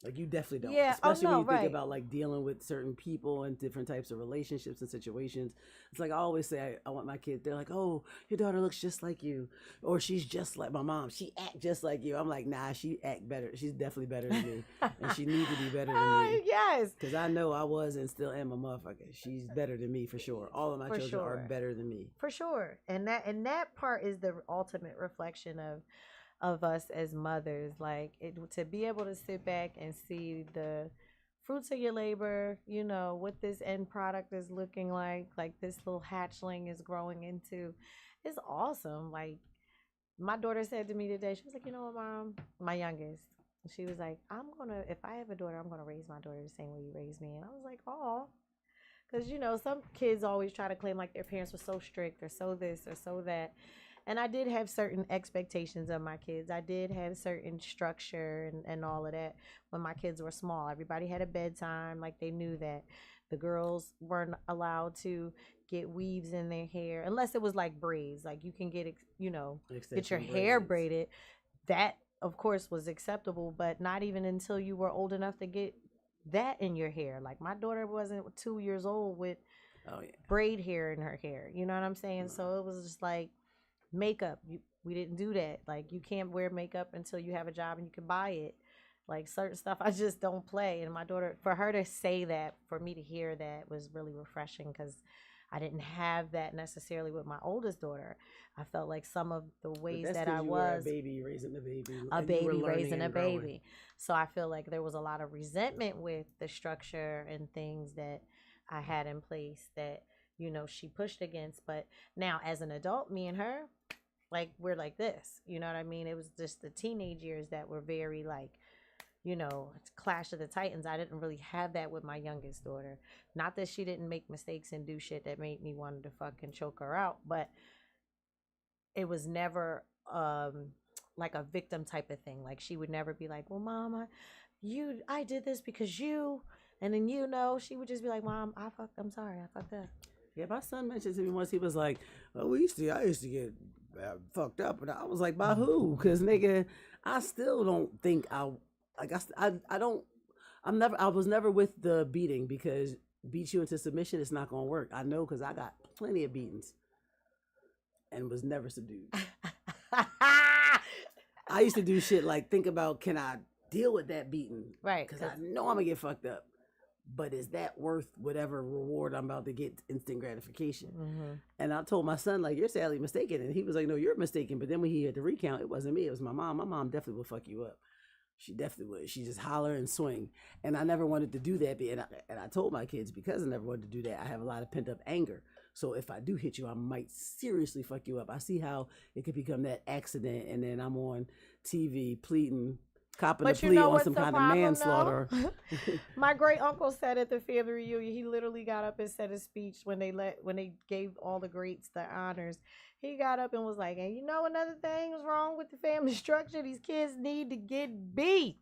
Like, you definitely don't. Yeah. Especially when you think about like dealing with certain people and different types of relationships and situations. It's like I always say, I want my kids. They're like, oh, your daughter looks just like you, or she's just like my mom. She act just like you. I'm like, nah, she act better. She's definitely better than me, and she needs to be better than me. Yes. Because I know I was and still am a motherfucker. She's better than me for sure. All of my children are better than me for sure. And that part is the ultimate reflection of us as mothers. Like, to be able to sit back and see the fruits of your labor, what this end product is looking like this little hatchling is growing into, is awesome. Like, my daughter said to me today, she was like, what, Mom, my youngest, she was like, if I have a daughter, I'm gonna raise my daughter the same way you raised me. And I was like, oh, because some kids always try to claim like their parents were so strict or so this or so that. And I did have certain expectations of my kids. I did have certain structure and all of that when my kids were small. Everybody had a bedtime. Like they knew that the girls weren't allowed to get weaves in their hair unless it was like braids. Like you can get, get your hair braided. That, of course, was acceptable, but not even until you were old enough to get that in your hair. Like my daughter wasn't 2 years old with braid hair in her hair. You know what I'm saying? So it was just like makeup. We didn't do that. Like you can't wear makeup until you have a job and you can buy it. Like certain stuff I just don't play. And my daughter, for her to say that, for me to hear that was really refreshing because I didn't have that necessarily with my oldest daughter. I felt like some of the ways that I was a baby raising a baby, raising a baby. So I feel like there was a lot of resentment with the structure and things that I had in place that, she pushed against. But now as an adult, me and her, like we're like this, you know what I mean? It was just the teenage years that were very like, it's Clash of the Titans. I didn't really have that with my youngest daughter. Not that she didn't make mistakes and do shit that made me want to fucking choke her out, but it was never like a victim type of thing. Like she would never be like, well, Mom, I did this because you, and then she would just be like, Mom, I'm sorry, I fucked up. Yeah, my son mentioned to me once, he was like, well, I used to get fucked up, and I was like, by who? Because nigga, I still don't think I was never with the beating, because beat you into submission, it's not gonna work. I know, because I got plenty of beatings and was never subdued. I used to do shit like think about, can I deal with that beating? Right. Because I know I'm gonna get fucked up. But is that worth whatever reward I'm about to get, instant gratification? Mm-hmm. And I told my son, like, you're sadly mistaken. And he was like, no, you're mistaken. But then when he had to recount, it wasn't me, it was my mom. My mom definitely would fuck you up. She definitely would. She just holler and swing. And I never wanted to do that. And I told my kids, because I never wanted to do that, I have a lot of pent up anger. So if I do hit you, I might seriously fuck you up. I see how it could become that accident, and then I'm on TV pleading, copping a plea on some kind of manslaughter. My great uncle said at the family reunion, he literally got up and said a speech when they gave all the greats the honors. He got up and was like, and another thing was wrong with the family structure. These kids need to get beat.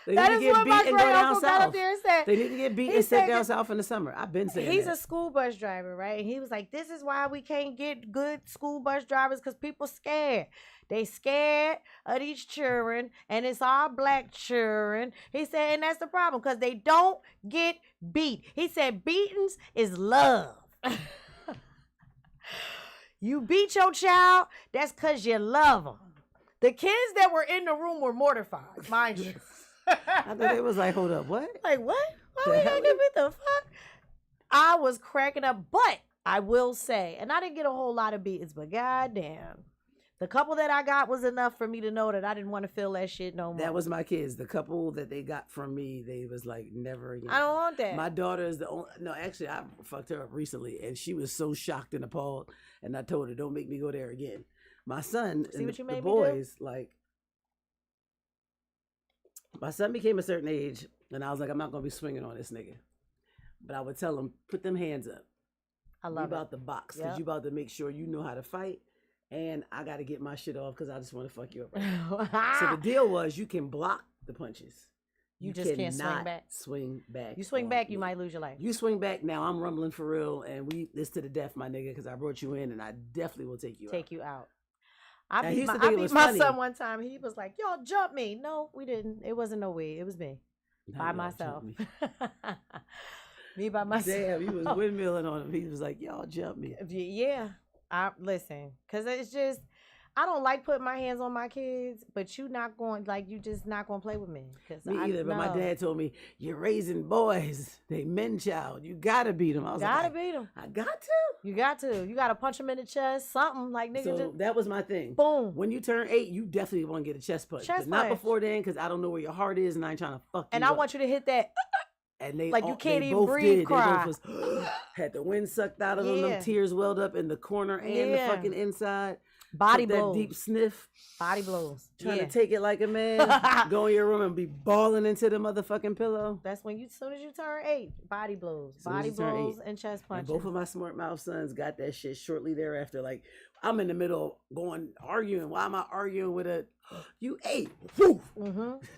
That is what my great uncle got up there and said. They need to get beat and sit down south in the summer. I've been saying he's a school bus driver, right? And he was like, this is why we can't get good school bus drivers, because people scared. They scared of these children, and it's all black children. He said, and that's the problem, because they don't get beat. He said, beatings is love. You beat your child, that's because you love them. The kids that were in the room were mortified, mind you. I thought they was like, hold up, what? Like, what? Why we gotta get beat the fuck? I was cracking up, but I will say, and I didn't get a whole lot of beatings, but goddamn, the couple that I got was enough for me to know that I didn't want to feel that shit no more. That was my kids. The couple that they got from me, they was like, never again. I don't want that. My daughter is the only, no, actually, I fucked her up recently, and she was so shocked and appalled, and I told her, don't make me go there again. My son, see what you made the boys, like, my son became a certain age, and I was like, I'm not going to be swinging on this nigga. But I would tell him, put them hands up. I love you about the box, because you about to make sure you know how to fight, and I got to get my shit off because I just want to fuck you up. Right. So the deal was, you can block the punches. You just can't swing back. Swing back. You swing back, you might lose your life. You swing back, now I'm rumbling for real, and this to the death, my nigga, because I brought you in, and I definitely will take you out. I beat my son one time. He was like, y'all jump me. No, we didn't. It wasn't no way. It was me. By myself. Me by myself. Damn, he was windmilling on him. He was like, y'all jump me. Yeah. Listen, because it's just, I don't like putting my hands on my kids, but you just not going to play with me. Me either, but my dad told me, you're raising boys. They men child. You got to beat them. I was like, beat them. I got to. You got to. You got to punch them in the chest, something like nigga. So that was my thing. Boom. When you turn 8, you definitely want to get a chest punch. Not before then, because I don't know where your heart is, and I ain't trying to fuck you And I want you to hit that. And they like you can't even breathe, cry. They both was, had the wind sucked out of them. Them tears welled up in the corner and the fucking inside. Body Took that blows. deep sniff. Body blows. Trying to take it like a man. Go in your room and be balling into the motherfucking pillow. That's when as soon as you turn 8, body blows. Soon as Body you turn blows 8. and chest And punches. both of my smart mouth sons got that shit shortly thereafter. Like, I'm in the middle arguing. Why am I arguing with a, you ate. Woo!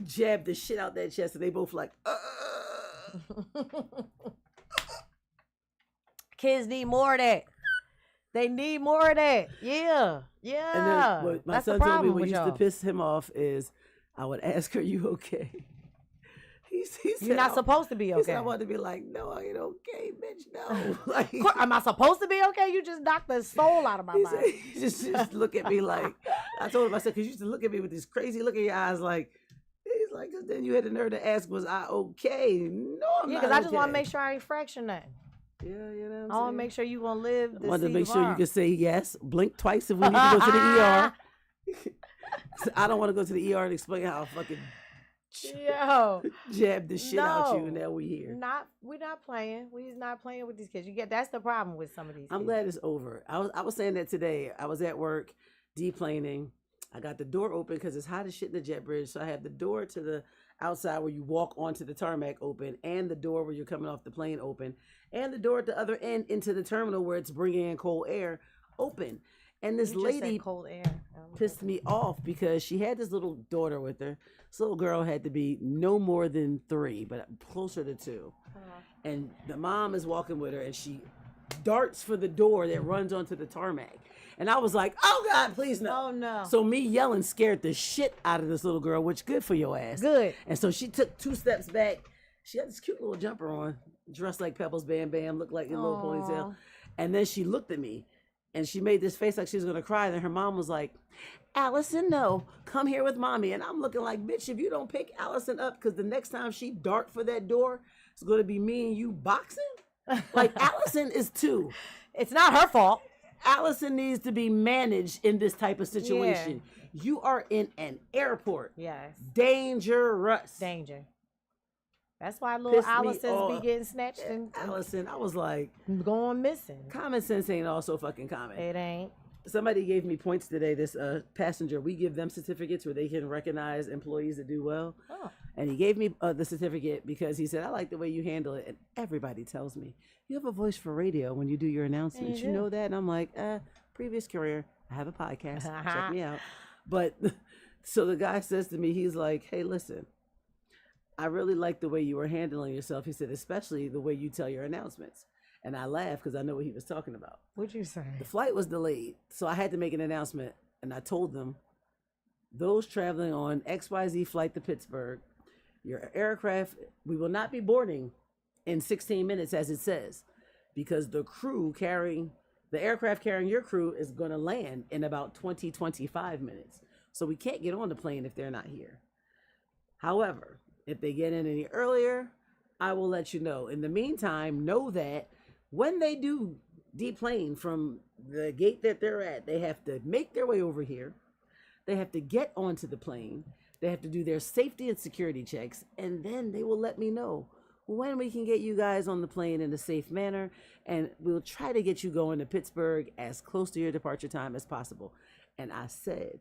Jab the shit out that chest. And they both like, Kids need more of that. They need more of that. Yeah. Yeah. And then what my That's son the told me problem what with used y'all. to piss him off is I would ask her, you okay? He said, You're not supposed to be He okay. said, I want to be like, no, I ain't okay, bitch, no. Like, Am I supposed to be okay? You just knocked the soul out of my he body. said, he just look at me like, I told him, I said, because you used to look at me with this crazy look in your eyes like, he's like, because then you had the nerve to ask, was I okay? No, I'm Yeah, not because I just want to okay. make sure I ain't fraction nothing. Yeah, you know what I'm I want to saying? make sure you going to live I to wanted to see make sure you tomorrow. could say yes, blink twice if we need to go to the ER. I don't want to go to the ER and explain how I fucking Yo. jab the shit out you, No. and now we here. We're not playing. We's not playing with these kids. That's the problem with some of these I'm kids. glad it's over. I was saying that today. I was at work deplaning. I got the door open because it's hot as shit in the jet bridge. So I have the door to the outside where you walk onto the tarmac open, and the door where you're coming off the plane open, and the door at the other end into the terminal where it's bringing in cold air open. And this You just said lady cold air. pissed me off because she had this little daughter with her. This little girl had to be no more than 3, but closer to 2. And the mom is walking with her, and she darts for the door that runs onto the tarmac. And I was like, oh God, please no. Oh no. So me yelling scared the shit out of this little girl, which good for your ass. Good. And so she took 2 steps back. She had this cute little jumper on, dressed like Pebbles Bam Bam, looked like a little ponytail. And then she looked at me and she made this face like she was gonna cry. And her mom was like, Allison, no, come here with mommy. And I'm looking like, bitch, if you don't pick Allison up, because the next time she dart for that door, it's gonna be me and you boxing. Like, Allison is 2. It's not her fault. Allison needs to be managed in this type of situation. Yeah. You are in an airport. Yes. Dangerous. Danger. That's why little Allison's be getting snatched and Allison, I was like, going missing. Common sense ain't also fucking common. It ain't. Somebody gave me points today. This passenger, we give them certificates where they can recognize employees that do well. Oh. And he gave me the certificate because he said, I like the way you handle it. And everybody tells me, you have a voice for radio when you do your announcements. You know that? And I'm like, previous career, I have a podcast. Check me out. But so the guy says to me, he's like, hey, listen, I really like the way you were handling yourself. He said, especially the way you tell your announcements. And I laughed because I know what he was talking about. What'd you say? The flight was delayed, so I had to make an announcement. And I told them, those traveling on XYZ flight to Pittsburgh, your aircraft, we will not be boarding in 16 minutes as it says, because the aircraft carrying your crew is going to land in about 25 minutes. So we can't get on the plane if they're not here. However, if they get in any earlier, I will let you know. In the meantime, know that when they do deplane from the gate that they're at, they have to make their way over here. They have to get onto the plane. They have to do their safety and security checks. And then they will let me know when we can get you guys on the plane in a safe manner. And we'll try to get you going to Pittsburgh as close to your departure time as possible. And I said,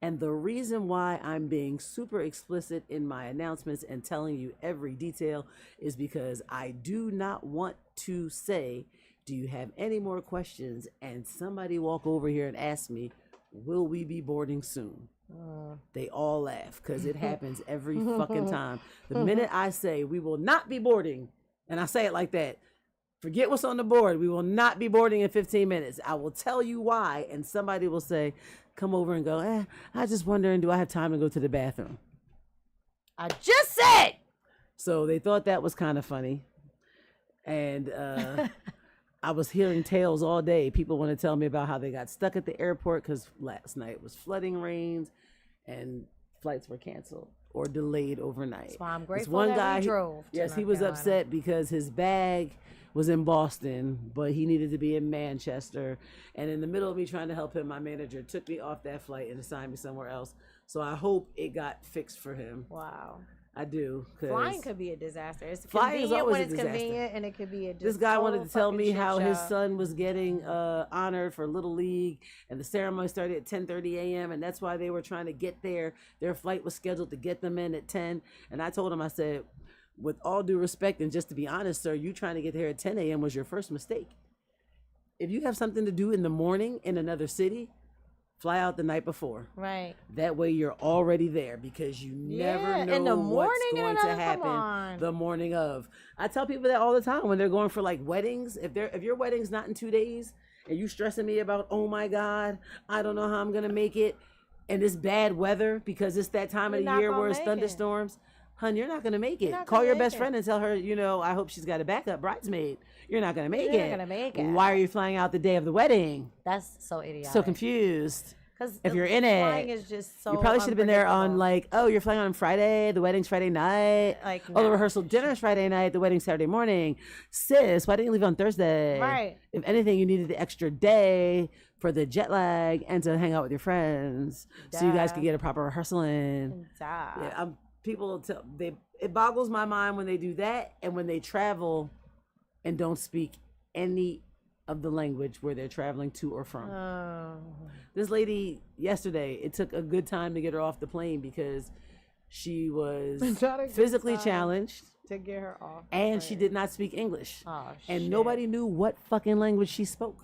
and the reason why I'm being super explicit in my announcements and telling you every detail is because I do not want to say, do you have any more questions? And somebody walk over here and ask me, will we be boarding soon? They all laugh because it happens every fucking time. The minute I say we will not be boarding, and I say it like that, forget what's on the board. We will not be boarding in 15 minutes. I will tell you why, and somebody will say, come over and go, I just wondering, do I have time to go to the bathroom? I just said. So they thought that was kind of funny. And I was hearing tales all day. People want to tell me about how they got stuck at the airport because last night was flooding rains and flights were canceled or delayed overnight. That's why I'm grateful this one that guy, we drove. Yes, he was upset because his bag was in Boston, but he needed to be in Manchester. And in the middle of me trying to help him, my manager took me off that flight and assigned me somewhere else. So I hope it got fixed for him. Wow. I do. Flying could be a disaster. It's flying is convenient always when a it's disaster. convenient, and it could be a This guy wanted total to tell fucking me shit how his show. son was getting honored for Little League, and the ceremony started at 10:30 a.m. and that's why they were trying to get there. Their flight was scheduled to get them in at 10. And I told him, I said, with all due respect and just to be honest, sir, you trying to get there at 10 a.m. was your first mistake. If you have something to do in the morning in another city, fly out the night before. Right. That way you're already there because you never know in the what's morning going to happen the morning of. I tell people that all the time when they're going for like weddings. If your wedding's not in 2 days and you stressing me about, oh my God, I don't know how I'm gonna make it, and it's bad weather because it's that time of the year where it's thunderstorms. Hun, you're not gonna make it. Call your best friend and tell her, I hope she's got a backup bridesmaid. You're not gonna make it. You're not gonna make it. Why are you flying out the day of the wedding? That's so idiotic. So confused. Because if you're in flying it, is just so you probably should have been there on like, oh, you're flying on Friday, the wedding's Friday night. Like, oh, the rehearsal dinner's Friday night, the wedding's Saturday morning. Sis, why didn't you leave on Thursday? Right. If anything, you needed the extra day for the jet lag and to hang out with your friends, so you guys could get a proper rehearsal in. Yeah, it boggles my mind when they do that and when they travel and don't speak any of the language where they're traveling to or from. This lady yesterday, it took a good time to get her off the plane because she was physically challenged to get her off, and she did not speak English. And shit. nobody knew what fucking language she spoke.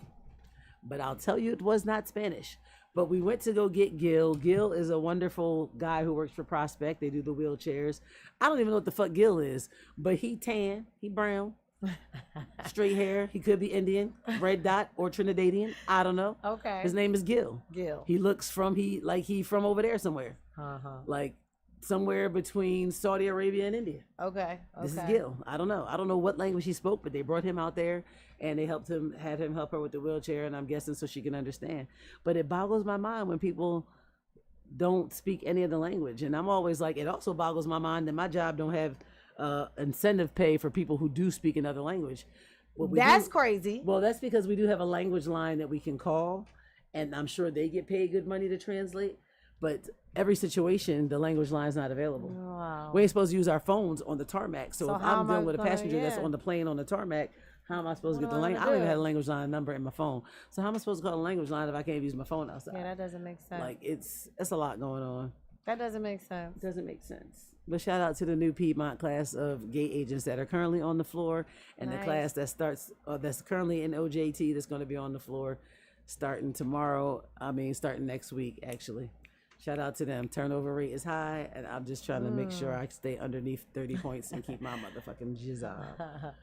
But I'll tell you, it was not Spanish. But we went to go get Gil. Gil is a wonderful guy who works for Prospect. They do the wheelchairs. I don't even know what the fuck Gil is, but he tan, he brown, straight hair. He could be Indian, red dot, or Trinidadian. I don't know. Okay. His name is Gil. Gil. He looks from he from over there somewhere. Like somewhere between Saudi Arabia and India. Okay. This is Gil. I don't know what language he spoke, but they brought him out there and they had him help her with the wheelchair, and I'm guessing so she can understand. But it boggles my mind when people don't speak any of the language, and I'm always like, it also boggles my mind that my job don't have incentive pay for people who do speak another language. That's crazy. Well, that's because we do have a language line that we can call, and I'm sure they get paid good money to translate. But every situation, the language line is not available. Wow. We ain't supposed to use our phones on the tarmac. So if I'm dealing with a passenger that's on the plane on the tarmac, how am I supposed to get the language? I don't even have a language line number in my phone. So how am I supposed to call a language line if I can't use my phone outside? Yeah, that doesn't make sense. Like it's a lot going on. That doesn't make sense. It doesn't make sense. But shout out to the new Piedmont class of gate agents that are currently on the floor, and the class that starts that's currently in OJT that's going to be on the floor starting starting next week actually. Shout out to them. Turnover rate is high, and I'm just trying to make sure I stay underneath 30 points and keep my motherfucking jizz out.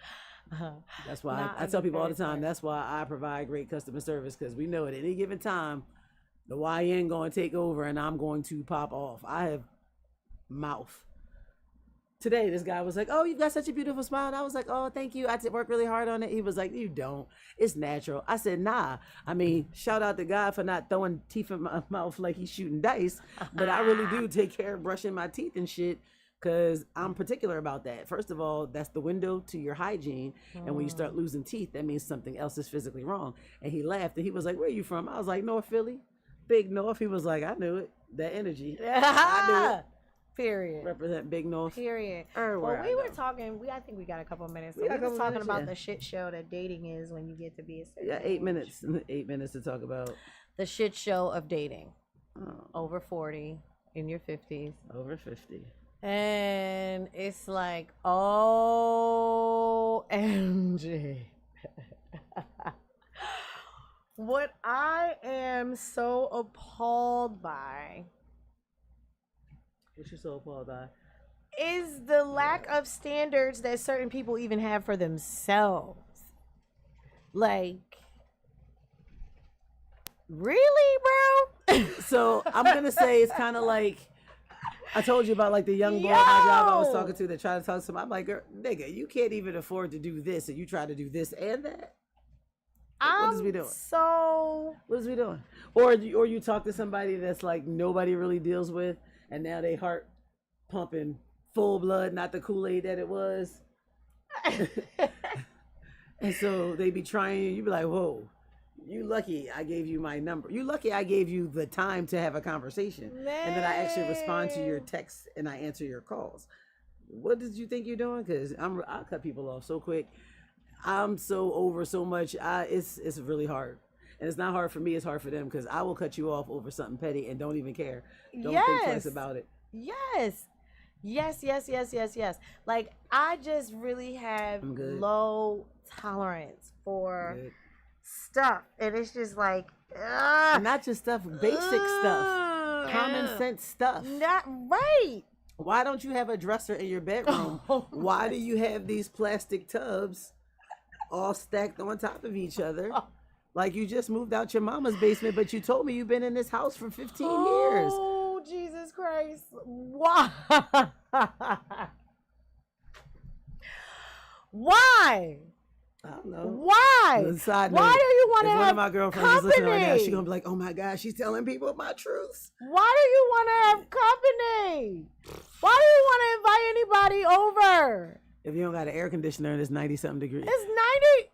That's why I tell people all the time, that's why I provide great customer service, because we know at any given time, the YN going to take over and I'm going to pop off. I have mouth. Today, this guy was like, oh, you've got such a beautiful smile. And I was like, oh, thank you. I work really hard on it. He was like, you don't. It's natural. I said, nah. I mean, shout out to God for not throwing teeth in my mouth like he's shooting dice. But I really do take care of brushing my teeth and shit, because I'm particular about that. First of all, that's the window to your hygiene. And when you start losing teeth, that means something else is physically wrong. And he laughed and he was like, where are you from? I was like, North Philly. Big North. He was like, I knew it. That energy. I knew it. Period. Represent Big North. Period. Everywhere well, we were talking. I think we got a couple minutes. We were talking about the shit show that dating is when you get to be a certain age. 8 minutes. 8 minutes to talk about the shit show of dating. Over 40, in your 50s. Over 50. And it's like, OMG. What I am so appalled by. What you so appalled by? Is the lack of standards that certain people even have for themselves. Like, really, bro? So I'm gonna say it's kind of like I told you about, like the young boy at my job I was talking to that tried to talk to somebody. I'm like, girl, nigga, you can't even afford to do this, and you try to do this and that. What is we doing? What is we doing? Or you talk to somebody that's like nobody really deals with, and now they heart pumping full blood, not the Kool-Aid that it was. And so they be trying, you be like, whoa, you lucky I gave you my number. You lucky I gave you the time to have a conversation. And then I actually respond to your texts and I answer your calls. what did you think you're doing? Because I'll cut people off so quick. I'm so over so much. It's really hard. And it's not hard for me, it's hard for them because I will cut you off over something petty and don't even care. Don't think twice about it. Yes. Yes. Like, I just really have low tolerance for stuff. And it's just like, and not just stuff, basic stuff. Common sense stuff. Not right. Why don't you have a dresser in your bedroom? Why do you have these plastic tubs all stacked on top of each other? Like you just moved out your mama's basement, but you told me you've been in this house for 15 years. Oh, Jesus Christ. Why? Why? I don't know. Why? Why do you want to have one of my girlfriends company? Is listening right now, she's going to be like, oh my God, she's telling people my truths. Why do you want to have company? Why do you want to invite anybody over? If you don't got an air conditioner and it's 90-something degrees. It's 90.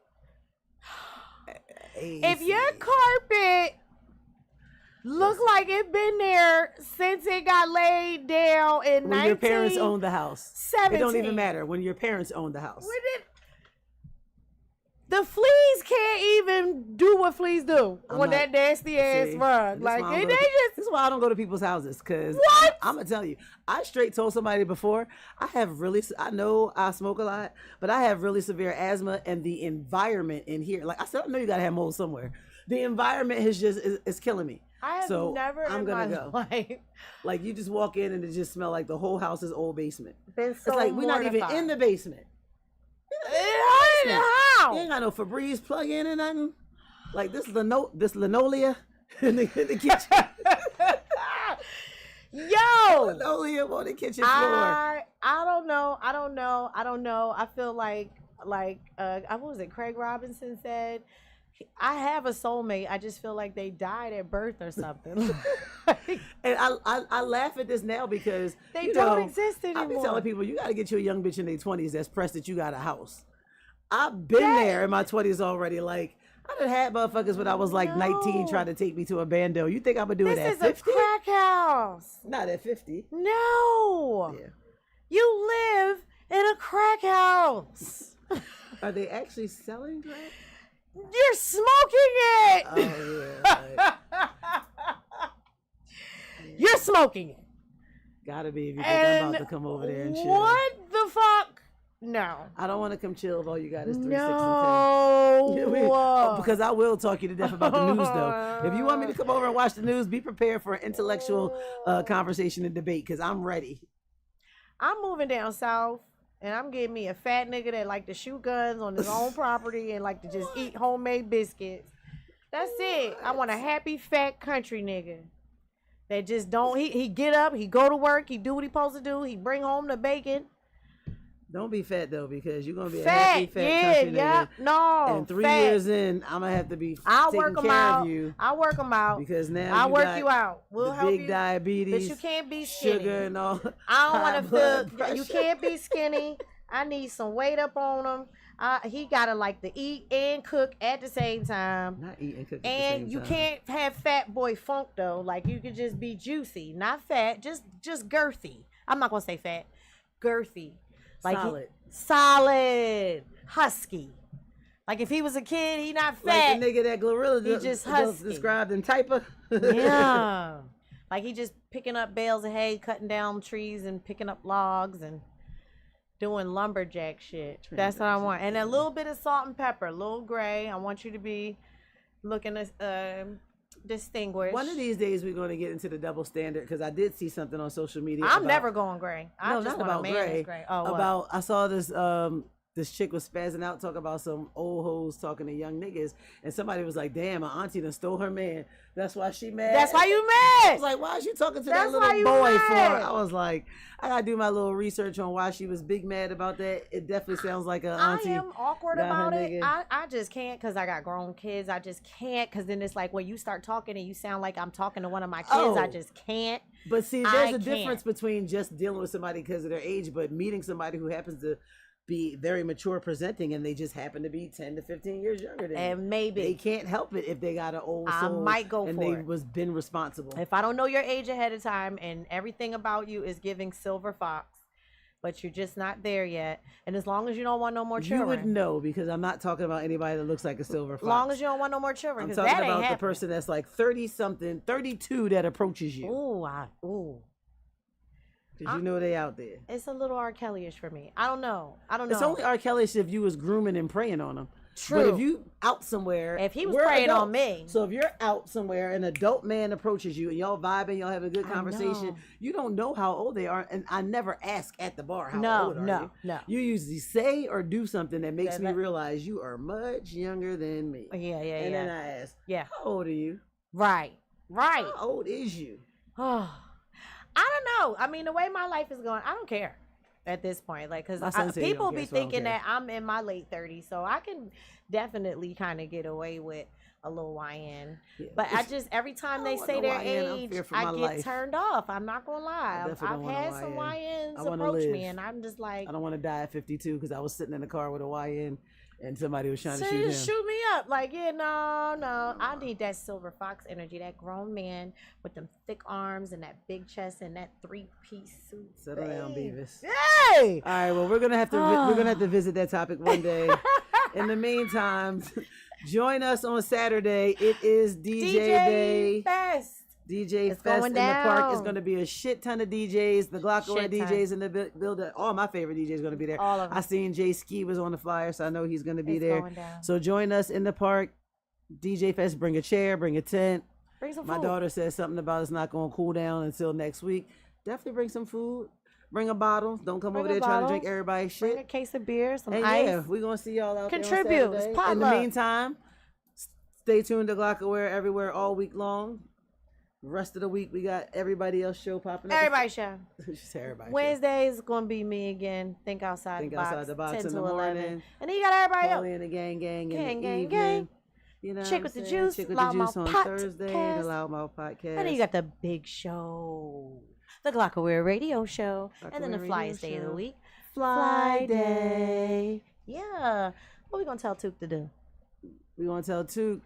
If your carpet look like it been there since it got laid down in when your parents owned the house. 17. It don't even matter when your parents owned the house. The fleas can't even do what fleas do with that nasty ass rug. Like this is why I don't go to people's houses because I'm gonna tell you, I straight told somebody before I know I smoke a lot, but I have really severe asthma, and the environment in here, like I said, I know you gotta have mold somewhere. The environment is killing me. I have never I'm gonna go. Life. Like you just walk in and it just smell like the whole house is old basement. It's like we're not even in the basement. How? You ain't got no Febreze plug in or nothing. Like this linoleum in the kitchen. Yo, linoleum on the kitchen floor. I don't know. I feel like what was it? Craig Robinson said, I have a soulmate. I just feel like they died at birth or something. And I laugh at this now because they don't exist anymore. I be telling people you got to get you a young bitch in their 20s that's pressed that you got a house. I've been there in my 20s already. Like I done had motherfuckers when I was like 19 trying to take me to a bando. You think I'm gonna do it at 50? This is a crack house. Not at 50. No. Yeah. You live in a crack house. Are they actually selling crack? You're smoking it. Oh yeah. Right. You're smoking it. Gotta be if you think I'm about to come over there and chill. What the fuck? No. I don't want to come chill if all you got is 3, 6, and 10. No. Because I will talk you to death about the news, though. If you want me to come over and watch the news, be prepared for an intellectual conversation and debate, because I'm ready. I'm moving down south, and I'm getting me a fat nigga that like to shoot guns on his own property and like to just eat homemade biscuits. That's it. I want a happy, fat country nigga. That just don't, he get up, he go to work, he do what he supposed to do, he bring home the bacon. Don't be fat though, because you're gonna be a happy fat country nigga. No. And 3 years in, I'm gonna have to be taking care of you. I'll work them out. Because now I'll work you out. We'll help big you. diabetes, but you can't be skinny. sugar and all. I don't want to feel. You can't be skinny. I need some weight up on him. He gotta like to eat and cook at the same time. Not eat and cook. And you can't have fat boy funk though. Like you could just be juicy, not fat, just girthy. I'm not gonna say fat, girthy. Like solid, husky. Like if he was a kid, he not fat. Like the nigga that Glorilla just husky. Described in Typer. Yeah. Like he just picking up bales of hay, cutting down trees and picking up logs and doing lumberjack shit. That's what I want. And a little bit of salt and pepper, a little gray. I want you to be looking distinguished. One of these days we're going to get into the double standard, because I did see something on social media. I'm never going gray. No, not about gray. Oh, I saw this chick was spazzing out talking about some old hoes talking to young niggas, and somebody was like, damn, my auntie done stole her man. That's why she mad. That's why you mad. I was like, why is you talking to that little boy for? I was like, I gotta do my little research on why she was big mad about that. It definitely sounds like an auntie. I am awkward about it. I just can't, because I got grown kids. I just can't, because then it's like when you start talking and you sound like I'm talking to one of my kids, I just can't. But see, there's a difference between just dealing with somebody because of their age, but meeting somebody who happens to be very mature presenting and they just happen to be 10 to 15 years younger than you. And maybe they can't help it if they got an old soul. I might go and for they it. was been responsible. If I don't know your age ahead of time and everything about you is giving silver fox, but you're just not there yet. And as long as you don't want no more children, You would know because I'm not talking about anybody that looks like a silver fox. as long as you don't want no more children, I'm because talking that ain't about the happening. person that's like 30-something, 32 that approaches you. Ooh. Because you know they out there. It's a little R. Kelly-ish for me. I don't know. It's only R. Kelly if you was grooming and preying on him. True. But if you out somewhere, If he was we're preying on adults. me. So if you're out somewhere, an adult man approaches you and y'all vibing, y'all have a good I conversation. know. You don't know how old they are, and I never ask at the bar how No, old are no, you. no. You usually say or do something that makes me That- realize you are much younger than me. Yeah. And then I ask, Yeah. how old are you? Right. How old is you? Oh, I don't know. I mean, the way my life is going, I don't care at this point. Like, because My son said he people don't be care, so I don't thinking care. that I'm in my late 30s, so I can definitely kind of get away with a little YN. Yeah. But I just, every time I they don't want say no their YN. I'm age, fear for I my get life. turned off. I'm not going to lie. I definitely I've don't want had no some YN. YNs I wanna approach me, live. and I'm just like, I don't want to die at 52 because I was sitting in the car with a YN and somebody was trying to so shoot you him. shoot me up. Like, yeah, no. I need that silver fox energy, that grown man with them thick arms and that big chest and that 3-piece suit. Settle down, babe. Beavis. Hey! All right, well, we're gonna have to visit that topic one day. In the meantime, join us on Saturday. It is DJ Day. Fest. DJ It's Fest going in the park. It's down. going to be a shit ton of DJs. The Glockaware Shit ton. DJs in the building. All my favorite DJs going to be there. All of them. I seen Jay Ski was on the flyer, so I know he's going to be It's there. going down. So join us in the park. DJ Fest. Bring a chair. Bring a tent. Bring some My food. daughter said something about it's not going to cool down until next week. Definitely bring some food. Bring a bottle. Don't come Bring over a there trying to bottle. drink everybody's shit. Bring a case of beer, some And ice. yeah, we're gonna see y'all out Contribute. there on It's Saturday. In the potluck. meantime, stay tuned to Glockaware everywhere all week long. Rest of the week we got everybody else show popping up. Everybody show. She said everybody. Wednesdays is going to be me again. Think outside Think the box. outside the box 10 in to the 11. morning. And then you got everybody else. Paulie and the gang in Gang, the gang, evening. gang. You know Chick what with I'm the saying? Juice, Chick with the Juice on Loudmouth Thursday. Podcast. The Loudmouth Podcast. And then you got the big show, the Glockaware Radio Show, and then the Glockaware flyest Radio day of the Show. week, Fly Day. Yeah. What we gonna tell Took to do? We gonna tell Took